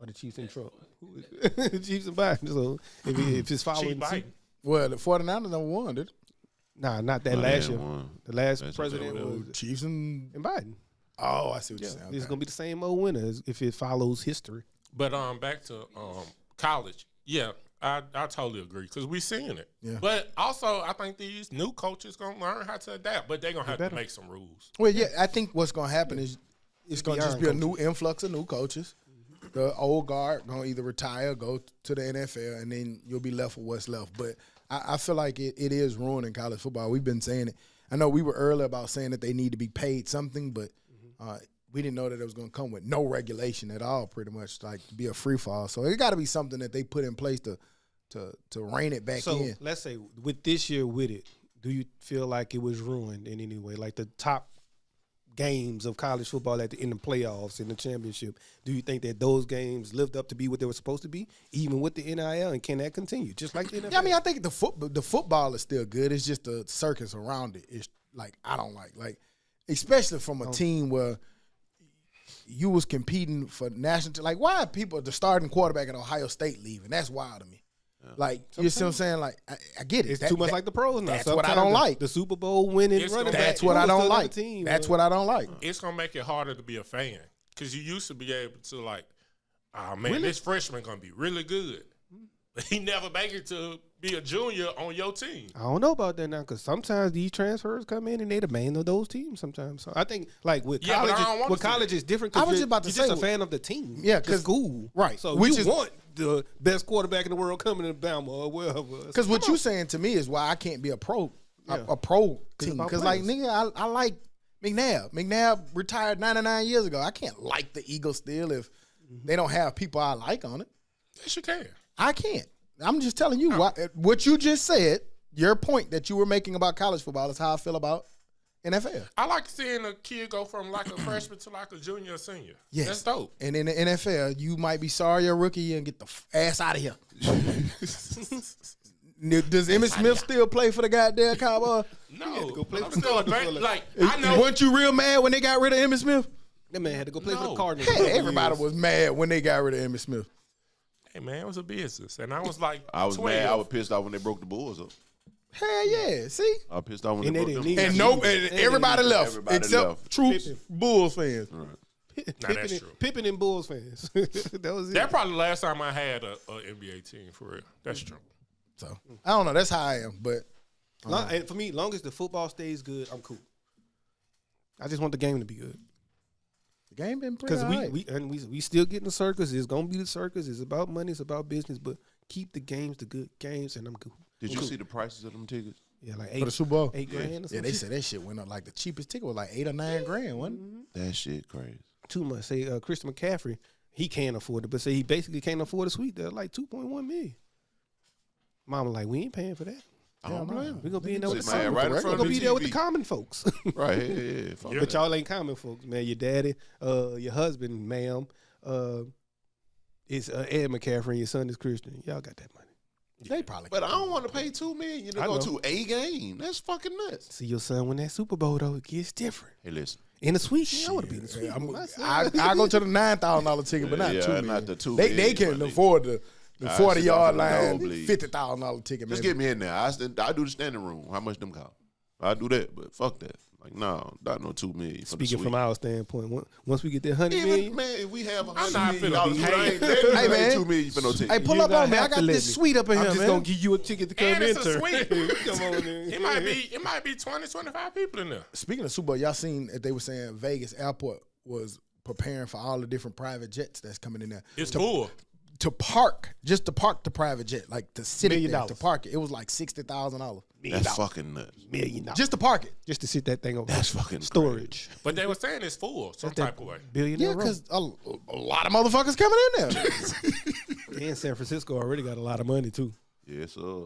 Or the Chiefs and Trump? The Chiefs and Biden. So if it's following, Chief Biden. Well, the 49ers never won, did it? nah, not that Nah, last they year. won. The last That's president what they was Chiefs and Biden. oh, I see what Yeah, you're saying. it's Okay. gonna be the same old winner if it follows history. But back to college. Yeah, I totally agree because we seeing it. Yeah. But also, I think these new coaches gonna learn how to adapt, but they're gonna have better. to make some rules. Well, yeah, I think what's going to happen is it's going to just be a iron new influx of new coaches. The old guard going to either retire, go to the NFL, and then you'll be left with what's left. But I feel like it is ruining college football. We've been saying it. I know we were early about saying that they need to be paid something, but we didn't know that it was going to come with no regulation at all, pretty much, like be a free fall. So it got to be something that they put in place to rein it back So in. let's say with this year with it, do you feel like it was ruined in any way? Like the top games of college football in the playoffs, in the championship, do you think that those games lived up to be what they were supposed to be, even with the NIL, and can that continue? Just like the NFL? Yeah, I mean, I think the football is still good. It's just the circus around it. It's like I don't like, especially from a team where you was competing for national. Like, why are people the starting quarterback at Ohio State leaving? That's wild to me. Like, you see what I'm saying? Like, I get it. It's too much like the pros now. That's what I Sometimes don't like. The Super Bowl winning It's running gonna- back. That's what I don't like. Team, That's what I don't like. It's gonna make it harder to be a fan because you used to be able to like, oh man, this freshman gonna be really good, but he never make it to be a junior on your team. I don't know about that now because sometimes these transfers come in and they the main of those teams sometimes. So I think like with Yeah, but college, I don't wanna with see college that. is different. I 'Cause was you're just about to you're say, just a fan of the team. Yeah, the 'cause- school. right, So which you is- want the best quarterback in the world coming to Bama or wherever. Because what you saying to me is why I can't be a pro, Yeah. a pro team. about Because like players. nigga, I like McNabb. McNabb retired 99 years ago. I can't like the Eagles still if they don't have people I like on it. Yes, you can. I can't. I'm just telling you what you just said. Your point that you were making about college football is how I feel about NFL. I like seeing a kid go from like a freshman to like a junior or senior. Yes. That's dope. And in the NFL, you might be sorry your rookie year and get the ass out of here. Does Emmitt Smith still play for the goddamn Cowboys? No, go play I'm for still a the fan. Cardinals. Like I know. Weren't you real mad when they got rid of Emmitt Smith? That man had to go play for the No. Cardinals. Hey, for a couple everybody years. was mad when they got rid of Emmitt Smith. Hey man, it was a business, and I was like, I was 12. mad. I was pissed off when they broke the Bulls up. Hell yeah, see? I was pissed off when And they they broke didn't them. need And Yeah. everybody left Everybody except left. troops, Pippen. Bulls fans. that's true. Pippen and Bulls fans. That was it. That probably the last time I had a NBA team for real. That's true. So I don't know. That's how I am. But And for me, long as the football stays good, I'm cool. I just want the game to be good. the game been pretty Because we still getting the circus. It's gonna be the circus. It's about money. It's about business. But keep the games the good games, and I'm cool. Did you see the prices of them tickets? Yeah, like for the Super Bowl. $8 grand. Or Yeah, something. they said that shit went up. Like the cheapest ticket was like $8 or $9 grand, wasn't it? That shit crazy. Too much. Say Christian McCaffrey, he can't afford it, but say he basically can't afford a suite. They're like $2.1 million. Mama like, we ain't paying for that. I don't blame We're gonna be in there with the Man, common right in folks. front We're of gonna the be there with the TV. common folks. Right, yeah. Fuck Yeah. But that. y'all ain't common folks, man. Your daddy, your husband, ma'am, is Ed McCaffrey, and your son is Christian. Y'all got that money. They probably. But I don't want to pay $2 million to I go know. to a game. That's fucking nuts. See your son win that Super Bowl though, it gets different. Hey, listen. In the suite, I want to be in the suite. Yeah, with my son. I go to the $9,000 ticket, but not Yeah, $2 million. not the $2 They million, can but afford the I 40 sit yard off of the line, nosebleed. $50,000 ticket. Just maybe. get me in there. I do the standing room. How much them cost? I do that, but fuck that. Like, no, not no $2 million. Speaking from our standpoint, once we get that $100 million, man, if we have I'm not $100 million, finna I be- ain't never Hey, man. $2 million for no ticket. Hey, pull You up on me. I have to got let this me. suite up in I'm here, just man. gonna give you a ticket to come And it's a enter. suite. Come on in. It might be 20, 25 people in there. Speaking of Super Bowl, y'all seen that they were saying Vegas Airport was preparing for all the different private jets that's coming in there. It's to, full. to park the private jet, like to sit $1 it there, million. to park it. It was like $60,000 That's fucking nuts. $1 million just to park it. just to sit that thing over. That's fucking storage. But they were saying it's full some That's that type of way. billionaire Yeah, room. because a lot of motherfuckers coming in there. And San Francisco already got a lot of money too. Yes, sir.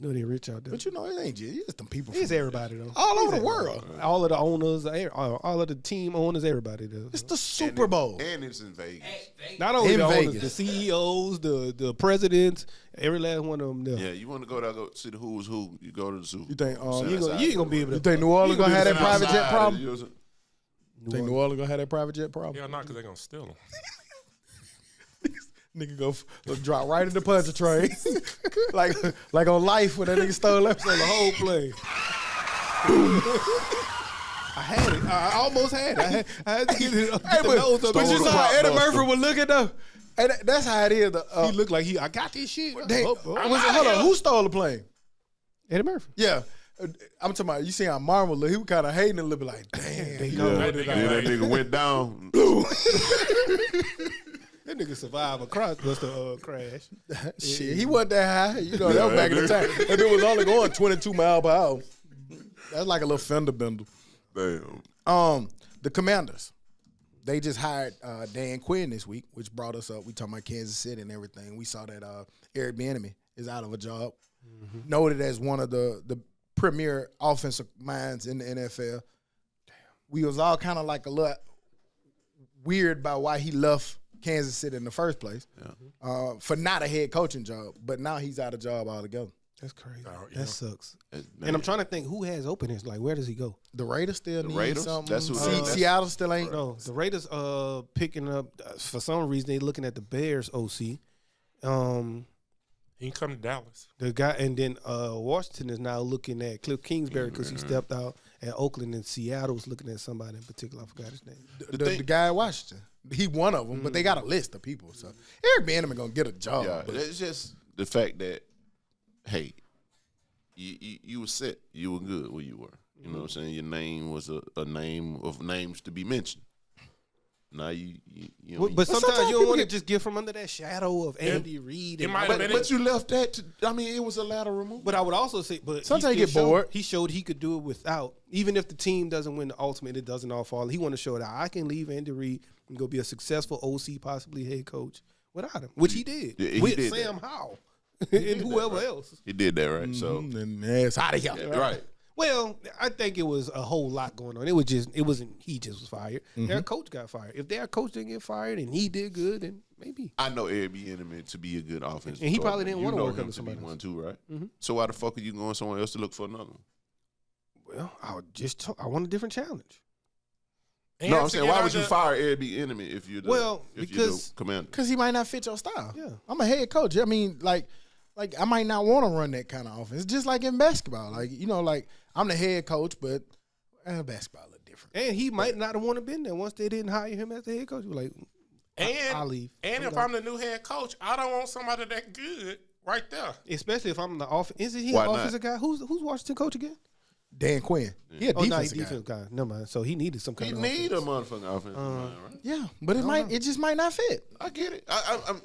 No, they rich out there. But you know, it ain't just them people. It's from everybody though. all over the It's world. everybody. All of the owners, all of the team owners, everybody does. It's the Super Bowl. And it's in Vegas. Not only in the owners, Vegas. the CEOs, the presidents, every last one of them there. Yeah, you want to go there, go see the who's who. You go to the zoo. You think You ain't gonna be able to. you think New Orleans gonna have that private jet problem? You know what I'm saying? Think New Orleans gonna have that private jet problem? Yeah, not because they're going to steal them. Nigga go drop right in the puncher train, like on Life when that nigga stole that. on the whole play. I had it. I almost had it. I had to get it. Get the nose up. but you Stole saw the how Eddie blockbuster. Murphy was looking though. Hey, that's how it is. He looked like I got this shit. Hold on, who stole the plane? Eddie Murphy. Yeah, I'm talking about. You see how Marvel look? He was kind of hating a little bit, like, damn. They Yeah, go. That yeah, nigga that nigga went down. That nigga survived a crossbuster crash. Shit, he wasn't that high. You know, that was back in the time. And it was only going 22 miles per hour. That's like a little fender bender. Damn. The Commanders, they just hired Dan Quinn this week, which brought us up. We talking about Kansas City and everything. We saw that Eric Bieniemy is out of a job, noted as one of the premier offensive minds in the NFL. We was all kind of like a little weird about why he left Kansas City in the first place for not a head coaching job, but now he's out of job altogether. That's crazy. yeah. That sucks. Man. And I'm trying to think who has openings. Like, where does he go? The Raiders still need Raiders? something. That's who they- that's- Seattle still ain't. No, the Raiders picking up for some reason they looking at the Bears OC. He can come to Dallas. The guy and then Washington is now looking at Cliff Kingsbury because he stepped out, and Oakland and Seattle's looking at somebody in particular. I forgot his name. The guy at Washington. He one of them, but they got a list of people. So Eric Bieniemy gonna get a job. Yeah, but it's just the fact that, hey, you were set. You were good where you were. You know what I'm saying? Your name was a name of names to be mentioned. Now you know, But sometimes sometimes you don't people want to get- just get from under that shadow of Andy Reid. it and- might have been but you left that to, I mean, it was a lateral move. But I would also say, but Sometimes he you still get bored. showed- He showed he could do it without, even if the team doesn't win the ultimate, it doesn't all fall. He want to show that I can leave Andy Reid and go be a successful OC, possibly head coach without him, which he did Yeah, he with did Sam that. Howell and whoever else. He did that, right? So, and it's out of here. yeah, right. Well, I think it was a whole lot going on. It wasn't he just was fired. Their coach got fired. If their coach didn't get fired and he did good, then maybe. I know Eric Bieniemy to be a good offensive And he probably coordinator. didn't wanna You know work him under to be somebody one else. too, right? So why the fuck are you going somewhere else to look for another one? Well, I want a different challenge. And No, I'm to saying, get why would you under- fire Eric Bieniemy if you're the, Well, if you're because- the commander? Because he might not fit your style. Yeah. I'm a head coach. I mean, like I might not want to run that kind of offense. Just like in basketball. Like, you know, like I'm the head coach, but basketball a little different. And he might not have want to been there once they didn't hire him as the head coach. He was like, And I'll leave. And if I'm the new head coach, I don't want somebody that good right there. especially if I'm the offense. Isn't he Why an not? offensive guy? Who's Washington coach again? Dan Quinn. He a Oh, no, he's defensive guy. defense guy. Never mind. So he needed some He kind of need a offense. motherfucking offensive line, right? Yeah, but it just might not fit. I get it.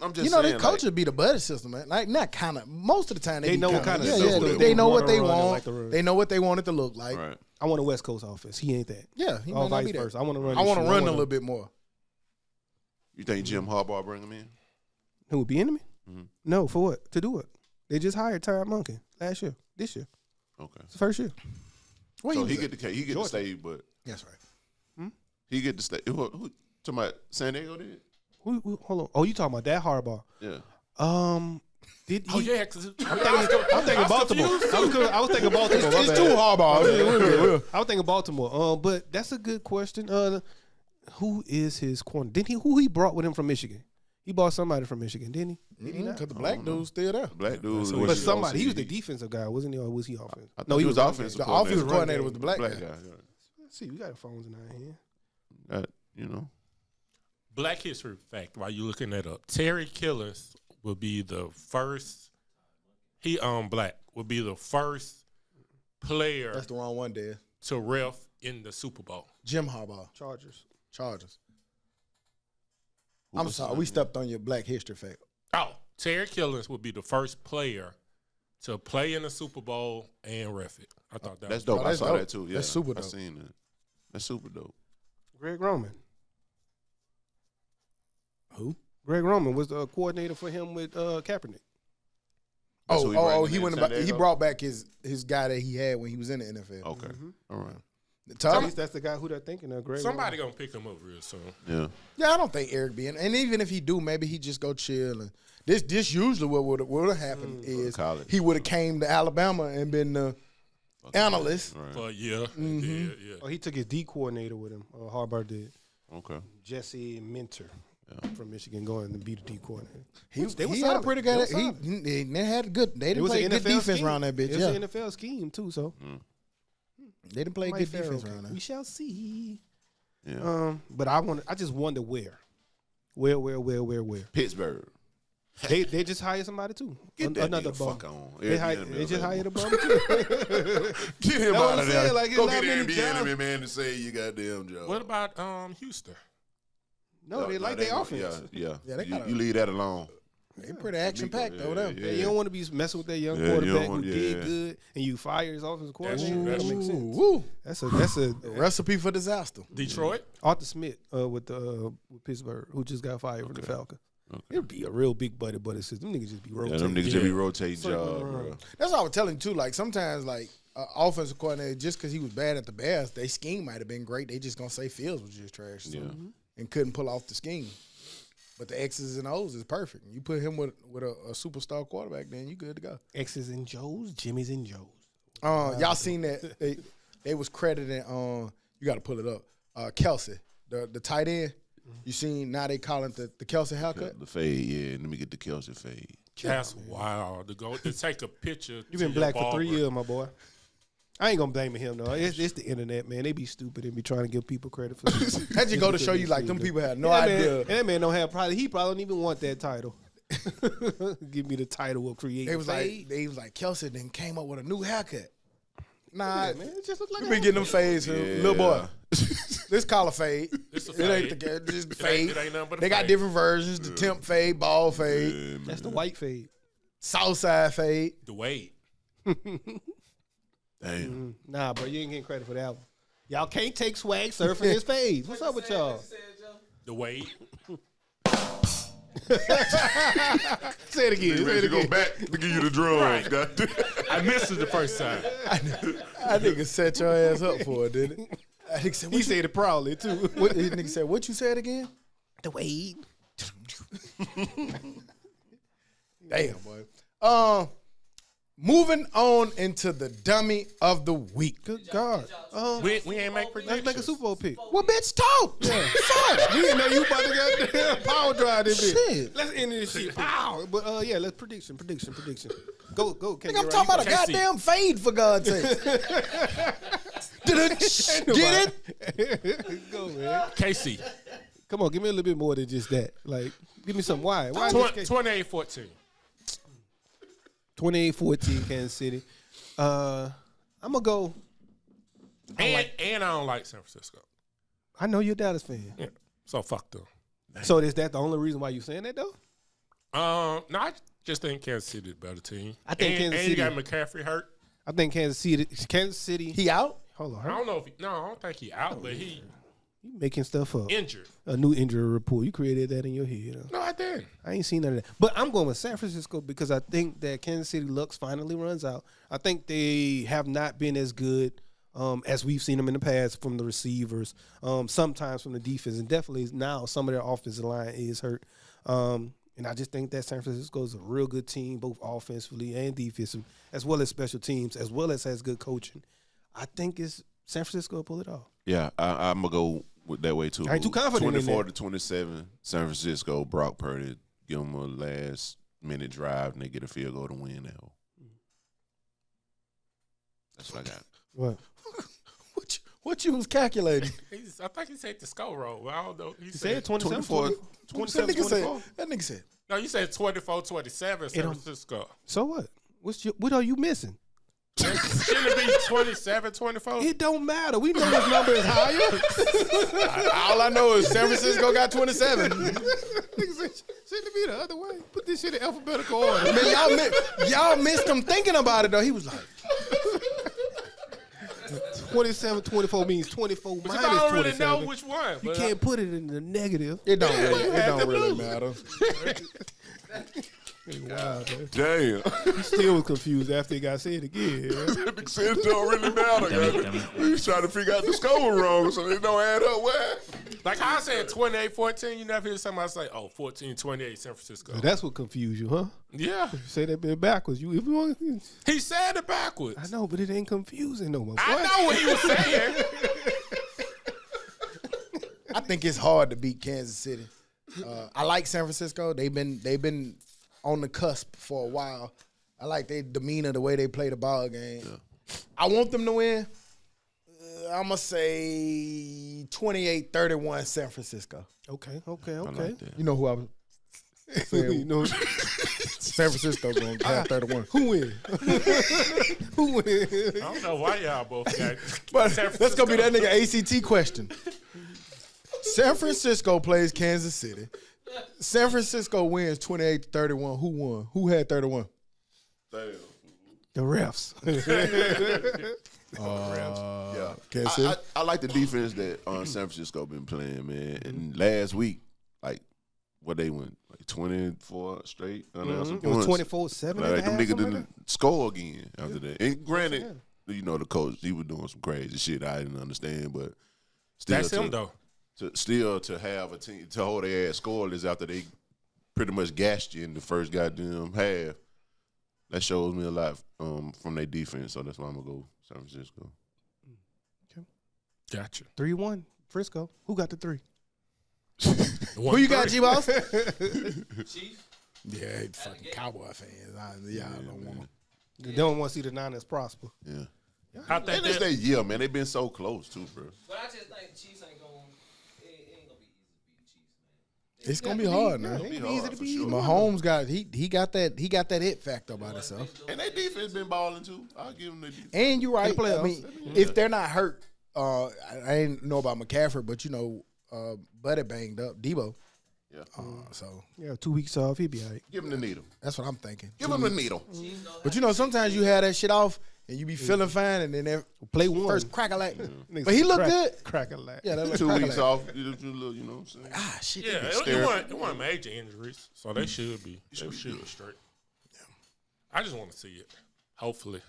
I'm just You know, saying, the coach would be the buddy system, man. Like, not kind of. Most of the time, They be know what kind of yeah, system yeah, they they know what wanna they run and want. like to run. They know what they want it to look like. right? I want a West Coast offense. He ain't that. Yeah, he Or might not vice be that. versa. I want to run. I want to the shoe. run a little bit more. You think Jim Harbaugh bring him in? Who would be enemy? Mhm. No, for what? To do what? They just hired Tyrod Monken last year. This year, Okay, it's the first year. Where so was he at? get to Georgia. stay, but That's right. he get to stay. Who talking about San Diego did? Who, hold on. Oh, you talking about that Harbaugh? Yeah. Did he? Oh yeah, because I'm thinking Baltimore. I was thinking Baltimore. my It's bad. too hardball. I was thinking Baltimore. But that's a good question. Who is his corner? Didn't he? Who he brought with him from Michigan? He bought somebody from Michigan, didn't he? Did he not? Because the black dude's still there. Black dude. So was But his somebody. OC. He was the defensive guy, wasn't he? Or was he offensive? I thought he was the offensive. The offensive coordinator was the black guy. guy. See, we got our phones in our hand. That, you know. Black history fact, while you're looking that up, Terry Killers will be the first, black, will be the first player That's the wrong one, Dad. to ref in the Super Bowl. Jim Harbaugh. Chargers. I'm sorry, we stepped on your Black history fact. Oh, Terry Killers will be the first player to play in the Super Bowl and ref it. I thought that That's was dope. that's I saw dope. that too. Yeah, That's super I dope. seen that. That's super dope. Greg Roman. Who? Greg Roman was the coordinator for him with Kaepernick. That's who he brought He in went San about, he Diego? brought back his guy that he had when he was in the NFL. Okay. All right. At Tom? least that's the guy who they're thinking of. Greg Somebody Roman. gonna pick him up real soon. Yeah. Yeah, I don't think Eric being, and even if he do, maybe he just go chill. And this usually what would have happened is college. he would have came to Alabama and been the analyst. Right. But yeah, Mm-hmm. yeah. Oh, he took his D coordinator with him. Harbaugh did. Okay. Jesse Minter from Michigan going to be the D coordinator. He They was had a solid. pretty They good. was solid. They had good. They It didn't was play an good NFL defense scheme. around that bitch. It was Yeah, an NFL scheme too. So they didn't play might good fare defense okay. around We that. shall see. Yeah. But I just wonder where. Where? Pittsburgh. They just hired somebody too. Get that Another nigga bum. fuck on. They just hired a bum too. Get him That's what out I'm of there. saying, like, Go it's get not an many NBA jobs. enemy man to say you goddamn job. What about Houston? No, they like they their don't- offense. Yeah. Yeah, they you, gotta- you leave that alone. They pretty action packed over there. Yeah, you don't want to be messing with that young Yeah, you quarterback don't want- who did yeah. good, and you fire his offensive coordinator. true, that's That true. makes sense. Woo. That's a Recipe for disaster. Detroit. Arthur Smith with Pittsburgh, who just got fired from the Falcons. It'd be a real big buddy system. Them niggas just be Yeah, rotating. them niggas just be rotating jobs, around. bro. That's what I was telling you too. Like sometimes, like offensive coordinator, just because he was bad at the Bears, they scheme might have been great. They just gonna say Fields was just trash, or something, and couldn't pull off the scheme. But the X's and O's is perfect. You put him with a superstar quarterback, then you good to go. X's and Joes, Jimmy's and Joes. Y'all seen that they was crediting you got to pull it up. Kelsey, the tight end. You seen now they calling it the Kelsey haircut. The fade, yeah. Let me get the Kelsey fade. That's wild. To take a picture. You've been black for 3 years, my boy. I ain't gonna blame him though. It's the internet, man. They be stupid and be trying to give people credit for. That just go to show you, like them people have no Yeah, idea. Man, and that man don't have he probably don't even want that title. Give me the title of creator. They was like Kelsey then came up with a new haircut. Nah, man, it just look like you a been getting them fades, little boy. This collar fade. It's a It fade. ain't the just It fade. ain't nothing but a They got fade. different versions: the temp fade, ball fade, That's the white fade. south side fade. The Wade. Damn. Nah, bro, you ain't getting credit for that one. Y'all can't take swag surfing his fades. What's up with y'all? The Wade. Say it again. Say it Ready to go again. back to give you the drugs. goddamn. I missed it the first time. That nigga set your ass up for it, didn't it? That nigga said, He said it proudly too. what, this nigga said, what you said again? The Wade. Damn, boy. Moving on into the dummy of the week. Good God. We ain't make predictions. Let's make a Super Bowl pick. Well, bitch, talk. Yeah. Fuck. We didn't know you about to get power drive this bitch. Shit. Let's end this shit. Pow. But yeah, let's prediction. Go. Nigga, I'm talking about a goddamn fade, for God's sake. Get it? Go, man. KC. Come on, give me a little bit more than just that. Like, give me some why. Why this 28-14. 28-14 Kansas City. I'm gonna go. And I don't like San Francisco. I know you're a Dallas fan. Yeah. So fuck them. So is that the only reason why you saying that though? No, I just think Kansas City is a better team. I think Kansas and you got City- McCaffrey hurt. I think Kansas City. He out? Hold on, I don't know if I don't think he out, but he you making stuff up. injured. A new injury report. You created that in your head. Huh? No, I didn't. I ain't seen none of that. But I'm going with San Francisco because I think that Kansas City Lux finally runs out. I think they have not been as good as we've seen them in the past from the receivers, sometimes from the defense, and definitely now some of their offensive line is hurt. And I just think that San Francisco is a real good team, both offensively and defensively, as well as special teams, as well as has good coaching. I think it's San Francisco will pull it off. Yeah, I'm gonna go with that way too. I ain't too confident in 24-27, San Francisco. Brock Purdy give them a last minute drive and they get a field goal to win that one. That's what I got. What? What you was calculating? I think he said the score roll. But I don't know. He said said 24. 27, 24. That nigga said. No, you said 24-27 San Francisco. So what? What are you missing? Shouldn't it be 27-24? It don't matter. We know this number is higher. All I know is San Francisco got 27. Shouldn't it be the other way? Put this shit in alphabetical order. Man, y'all missed him thinking about it though. He was like, 27-24 means 24 But minus you don't 27. really know which one. You But can't put it in the negative. it don't really matter. Wow, man. Damn. He still was confused after he got said again. It said it don't really matter. He's trying to figure out the score wrong, so it don't add up. Where? like how I said 28-14, you never hear somebody say, 14-28 San Francisco. That's what confused you, huh? Yeah. You say that bit backwards. If you want, He said it backwards. I know, but it ain't confusing no more. I know what he was saying. I think it's hard to beat Kansas City. I like San Francisco. They've been on the cusp for a while. I like their demeanor, the way they play the ball game. Yeah. I want them to win. I'm going to say 28-31 San Francisco. Okay. I like that. You know who I was saying? You know, San Francisco going to have 31. who win? Who win? I don't know why y'all both got But San that's going to be that Francisco. nigga ACT question. San Francisco plays Kansas City. San Francisco wins 28-31. Who won? Who had 31? Damn. The refs. Yeah. Kansas City? I like the defense that San Francisco been playing, man. And last week, like, what they went, like 24 straight unanswered It was points. 24-7. Like, them niggas something like didn't score again after that. And granted, you know, the coach, he was doing some crazy shit I didn't understand, but still That's him, though. To have a team, to hold their ass scoreless after they pretty much gassed you in the first goddamn half, that shows me a lot from their defense. So that's why I'm going to go San Francisco. Gotcha. 3-1. Frisco. Who got the 3? Who you got, G-Boss? Chiefs. Yeah, fucking Cowboy fans. I don't want them. They don't want to see the Niners prosper. Yeah. I think And it's their year, man. They've been so close, too, bro. But I just think the Chiefs ain't going. It ain't gonna be easy to beat the Chiefs, man. It's gonna be hard, man. It'll be hard, for sure. Mahomes got he got that it factor about himself. And their defense been balling, too. I'll give them their defense. And you're right. In the playoffs. I mean, if they're not hurt, I didn't know about McCaffrey, but you know, Buddy banged up, Debo. Yeah. So Yeah, 2 weeks off. He'll be all right. Give them the needle. that's what I'm thinking. Give them the needle. But you know, sometimes you have that shit off and you be feeling fine, and then that Play one. first crack a lack. But he looked good. Crack a lack. Yeah, that looked 2 crack a weeks lack. off. You know what I'm saying? Ah, shit. Yeah, it wasn't major injuries, so they should be. They should be straight. Yeah. I just want to see it. Hopefully.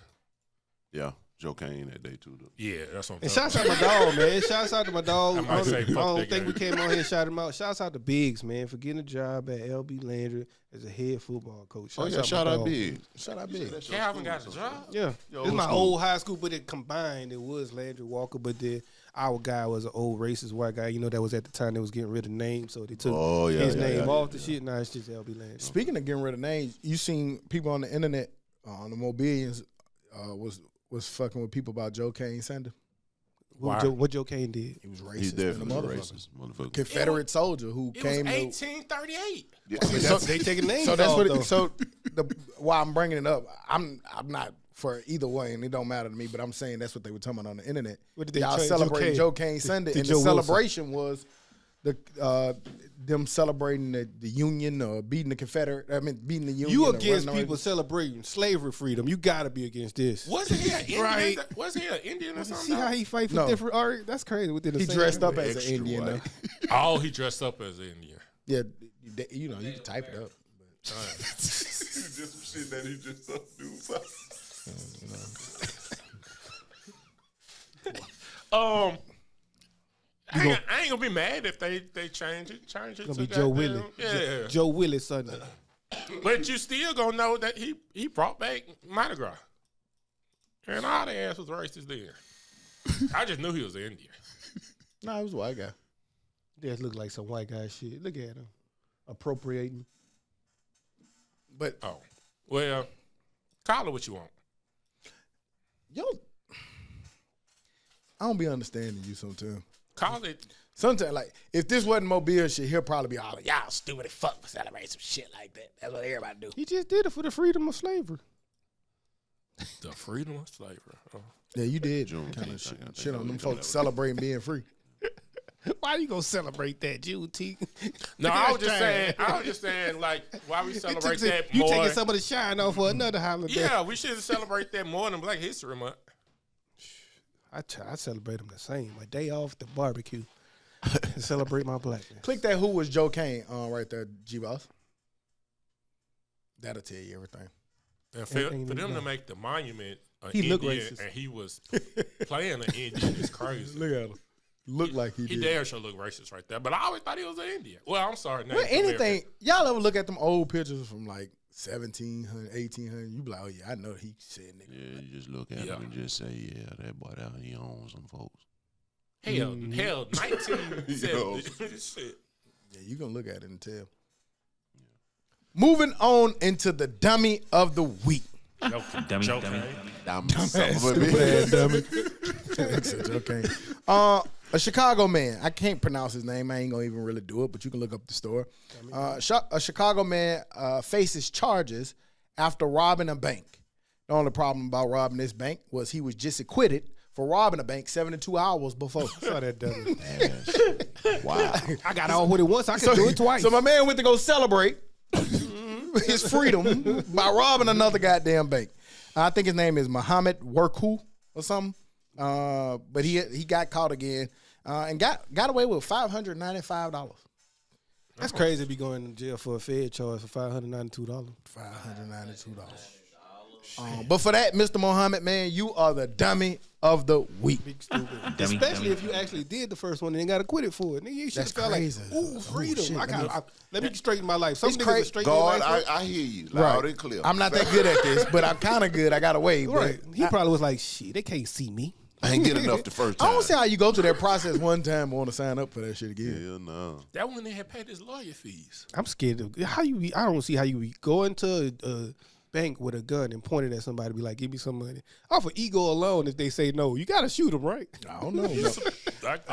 Yeah. Joe Kane that day, too, though. Yeah, that's what I'm And talking shouts out my dog, man. Shouts out to my dog. I might say I fuck don't that think guy. we came on here and shouted him out. Shouts out to Biggs, man, for getting a job at LB Landry as a head football coach. Oh, yeah. my Shout out dog. Big. Shout out big. Calvin got a job. Yeah. Yo, This is my school. old high school, but it combined. It was Landry Walker, but then our guy was an old racist white guy. You know, that was at the time they was getting rid of names, so they took his name off the shit. Now it's just LB Landry. Speaking of getting rid of names, you seen people on the internet, on the Mobilians, was fucking with people about Joe Kane Sander. What Joe Kane did. He was racist. He's than a definitely motherfucker. racist, motherfucker. Confederate soldier who It came was to. 1838. Yeah. So, They taking names so that's off, what. though. So why I'm bringing it up, I'm not for either way, and it don't matter to me. But I'm saying that's what they were talking about on the internet. What did they Y'all change? celebrating Joe Joe Kane Sunday, to and Joe the Wilson. celebration was them celebrating the Union or beating the Confederate. I mean, beating the Union. You or against running people on- celebrating slavery freedom. You got to be against this. Wasn't he an Indian? Right. Wasn't he an Indian or See something? how he fight for No. different art? That's crazy. Within the He same dressed up group. as an Extra Indian. white. Though. Oh, he dressed up as an Indian. Yeah, you know, you can type it up. Just some shit that he just do. I ain't gonna be mad if they change it. Change it It's to gonna be Joe goddamn- Willie. Yeah, Joe Willie Sunday. but you still gonna know that he brought back Mardi Gras, and all the ass was racist then. I just knew he was an Indian. No, it was a white guy. That look like some white guy shit. Look at him appropriating. But Oh, well, call it what you want. yo, I don't be understanding you sometimes. Call it. Sometimes, like, if this wasn't Mobile shit, he'll probably be all like, y'all stupid as fuck for celebrating some shit like that. That's what everybody do. He just did it for the freedom of slavery. The freedom of slavery. Oh. Yeah, you did. Juneteenth, Kind I of shit, think shit on them we folks covered. celebrating being free. Why you gonna celebrate that, Juneteenth? No, I was just saying, like, why we celebrate that You more? taking some of the shine off for another holiday. Yeah, we should celebrate that more than Black History Month. I celebrate them the same. My day off, the barbecue. And celebrate my blackness. Click that Who Was Joe Kane right there, G-Boss. That'll tell you everything. And for them to make the monument an He look Indian racist. and he was playing an Indian is crazy. Look at him. Look like he He did. damn sure look racist right there. But I always thought he was an Indian. Well, I'm sorry. Well, anything, y'all ever look at them old pictures from like 1700, 1800, you be like, oh yeah, I know he said nigga. Yeah, you just look at him and just say, yeah, that boy out he owns some folks. Hell, 1970. Shit. Yeah, you gonna look at it and tell. Moving on into the dummy of the week. Dummy. Dumb son of a bitch. Bad dummy. Okay. A Chicago man. I can't pronounce his name. I ain't gonna even really do it, but you can look up the story. A Chicago man faces charges after robbing a bank. The only problem about robbing this bank was he was just acquitted for robbing a bank 72 hours before. I saw that dummy. Wow. I got all with it once. I can do it twice. So my man went to go celebrate his freedom by robbing another goddamn bank. I think his name is Muhammad Worku or something. But he got caught again and got away with $595. That's crazy to be going to jail for a Fed charge for $592. $592. But for that, Mr. Muhammad, man, you are the dummy of the week. Big stupid. Dummy, Especially dummy. if you actually did the first one and then got acquitted for it. Nigga, you should have That's felt like, crazy. ooh, freedom. shit. Let me straighten my life. Some It's niggas cra- will straighten God, your life up. I hear you loud and clear. I'm not that good at this, but I'm kind of good. I got away. But Right. He probably was like, shit, they can't see me. I ain't get enough the first I time. don't see how you go through that process one time and want to sign up for that shit again. Hell no. That one they had paid his lawyer fees. I'm scared of how you. I don't see how you be go into a bank with a gun and point it at somebody, be like, "Give me some money." Off of ego alone, if they say no, you gotta shoot them, right? I don't know. I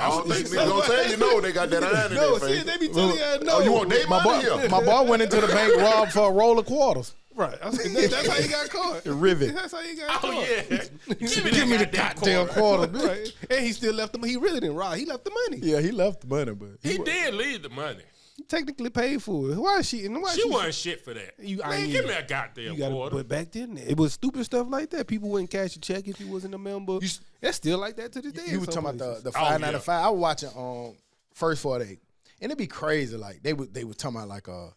don't think niggas gonna tell you no. They got that iron in No, their see, face. they be telling you no. Oh, you want they my money boy, here? my boy went into the bank, robbed for a roll of quarters. right? That's how you got caught. Rivet. That's how you got Oh caught. yeah, Give me the goddamn quarter. Right. And he still left them. He really didn't rob. He left the money. Yeah, he left the money, but He did leave the money. He technically paid for it. Why is she? And why She wasn't shit for that. You- I Man, ain't give either. me a goddamn You gotta, quarter. but back then it was stupid stuff like that. People wouldn't cash a check if you wasn't a member. That's still like that to this day. You in were some talking about places. the Oh, $5.95. I was watching First 48, and it'd be crazy. Like they were talking about like oh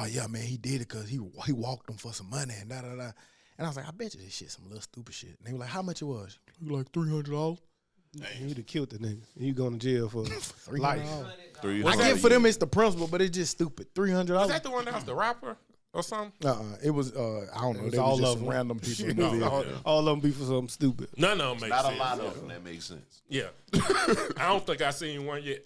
yeah, man, he did it because he walked them for some money and da da da. And I was like, I bet you this shit some little stupid shit. And they were like, how much it was? Like $300. You'd have killed the nigga. You going to jail for life. I get for them it's the principle, but it's just stupid. $300. Was that the one that was the rapper or something? It was I don't know. was They all was just of some them. random people. in the video. All of them be for something stupid. None of them make Not sense. a lot of them. That makes sense. Yeah, I don't think I seen one yet.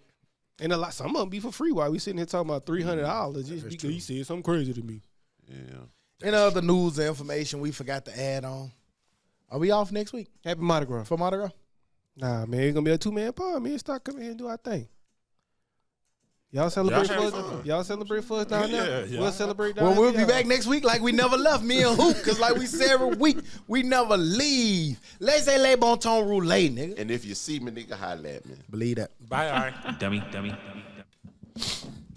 And some of them be for free while we sitting here talking about $300 just because you said something crazy to me. Yeah. In other news and information we forgot to add on. Are we off next week Happy Mardi Gras. for Mardi Gras? Nah, man, it's gonna be a 2-man pod. Man, start coming here and do our thing. Y'all celebrate for have us. fun. Y'all celebrate for us down there. Yeah. We'll celebrate down Well, there. we'll be y'all. back next week like we never left. Me and Hoop, because like we say every week, we never leave. Laissez les bon ton rouler, nigga. And if you see me, nigga, holla at me. Believe that. Bye. Dummy.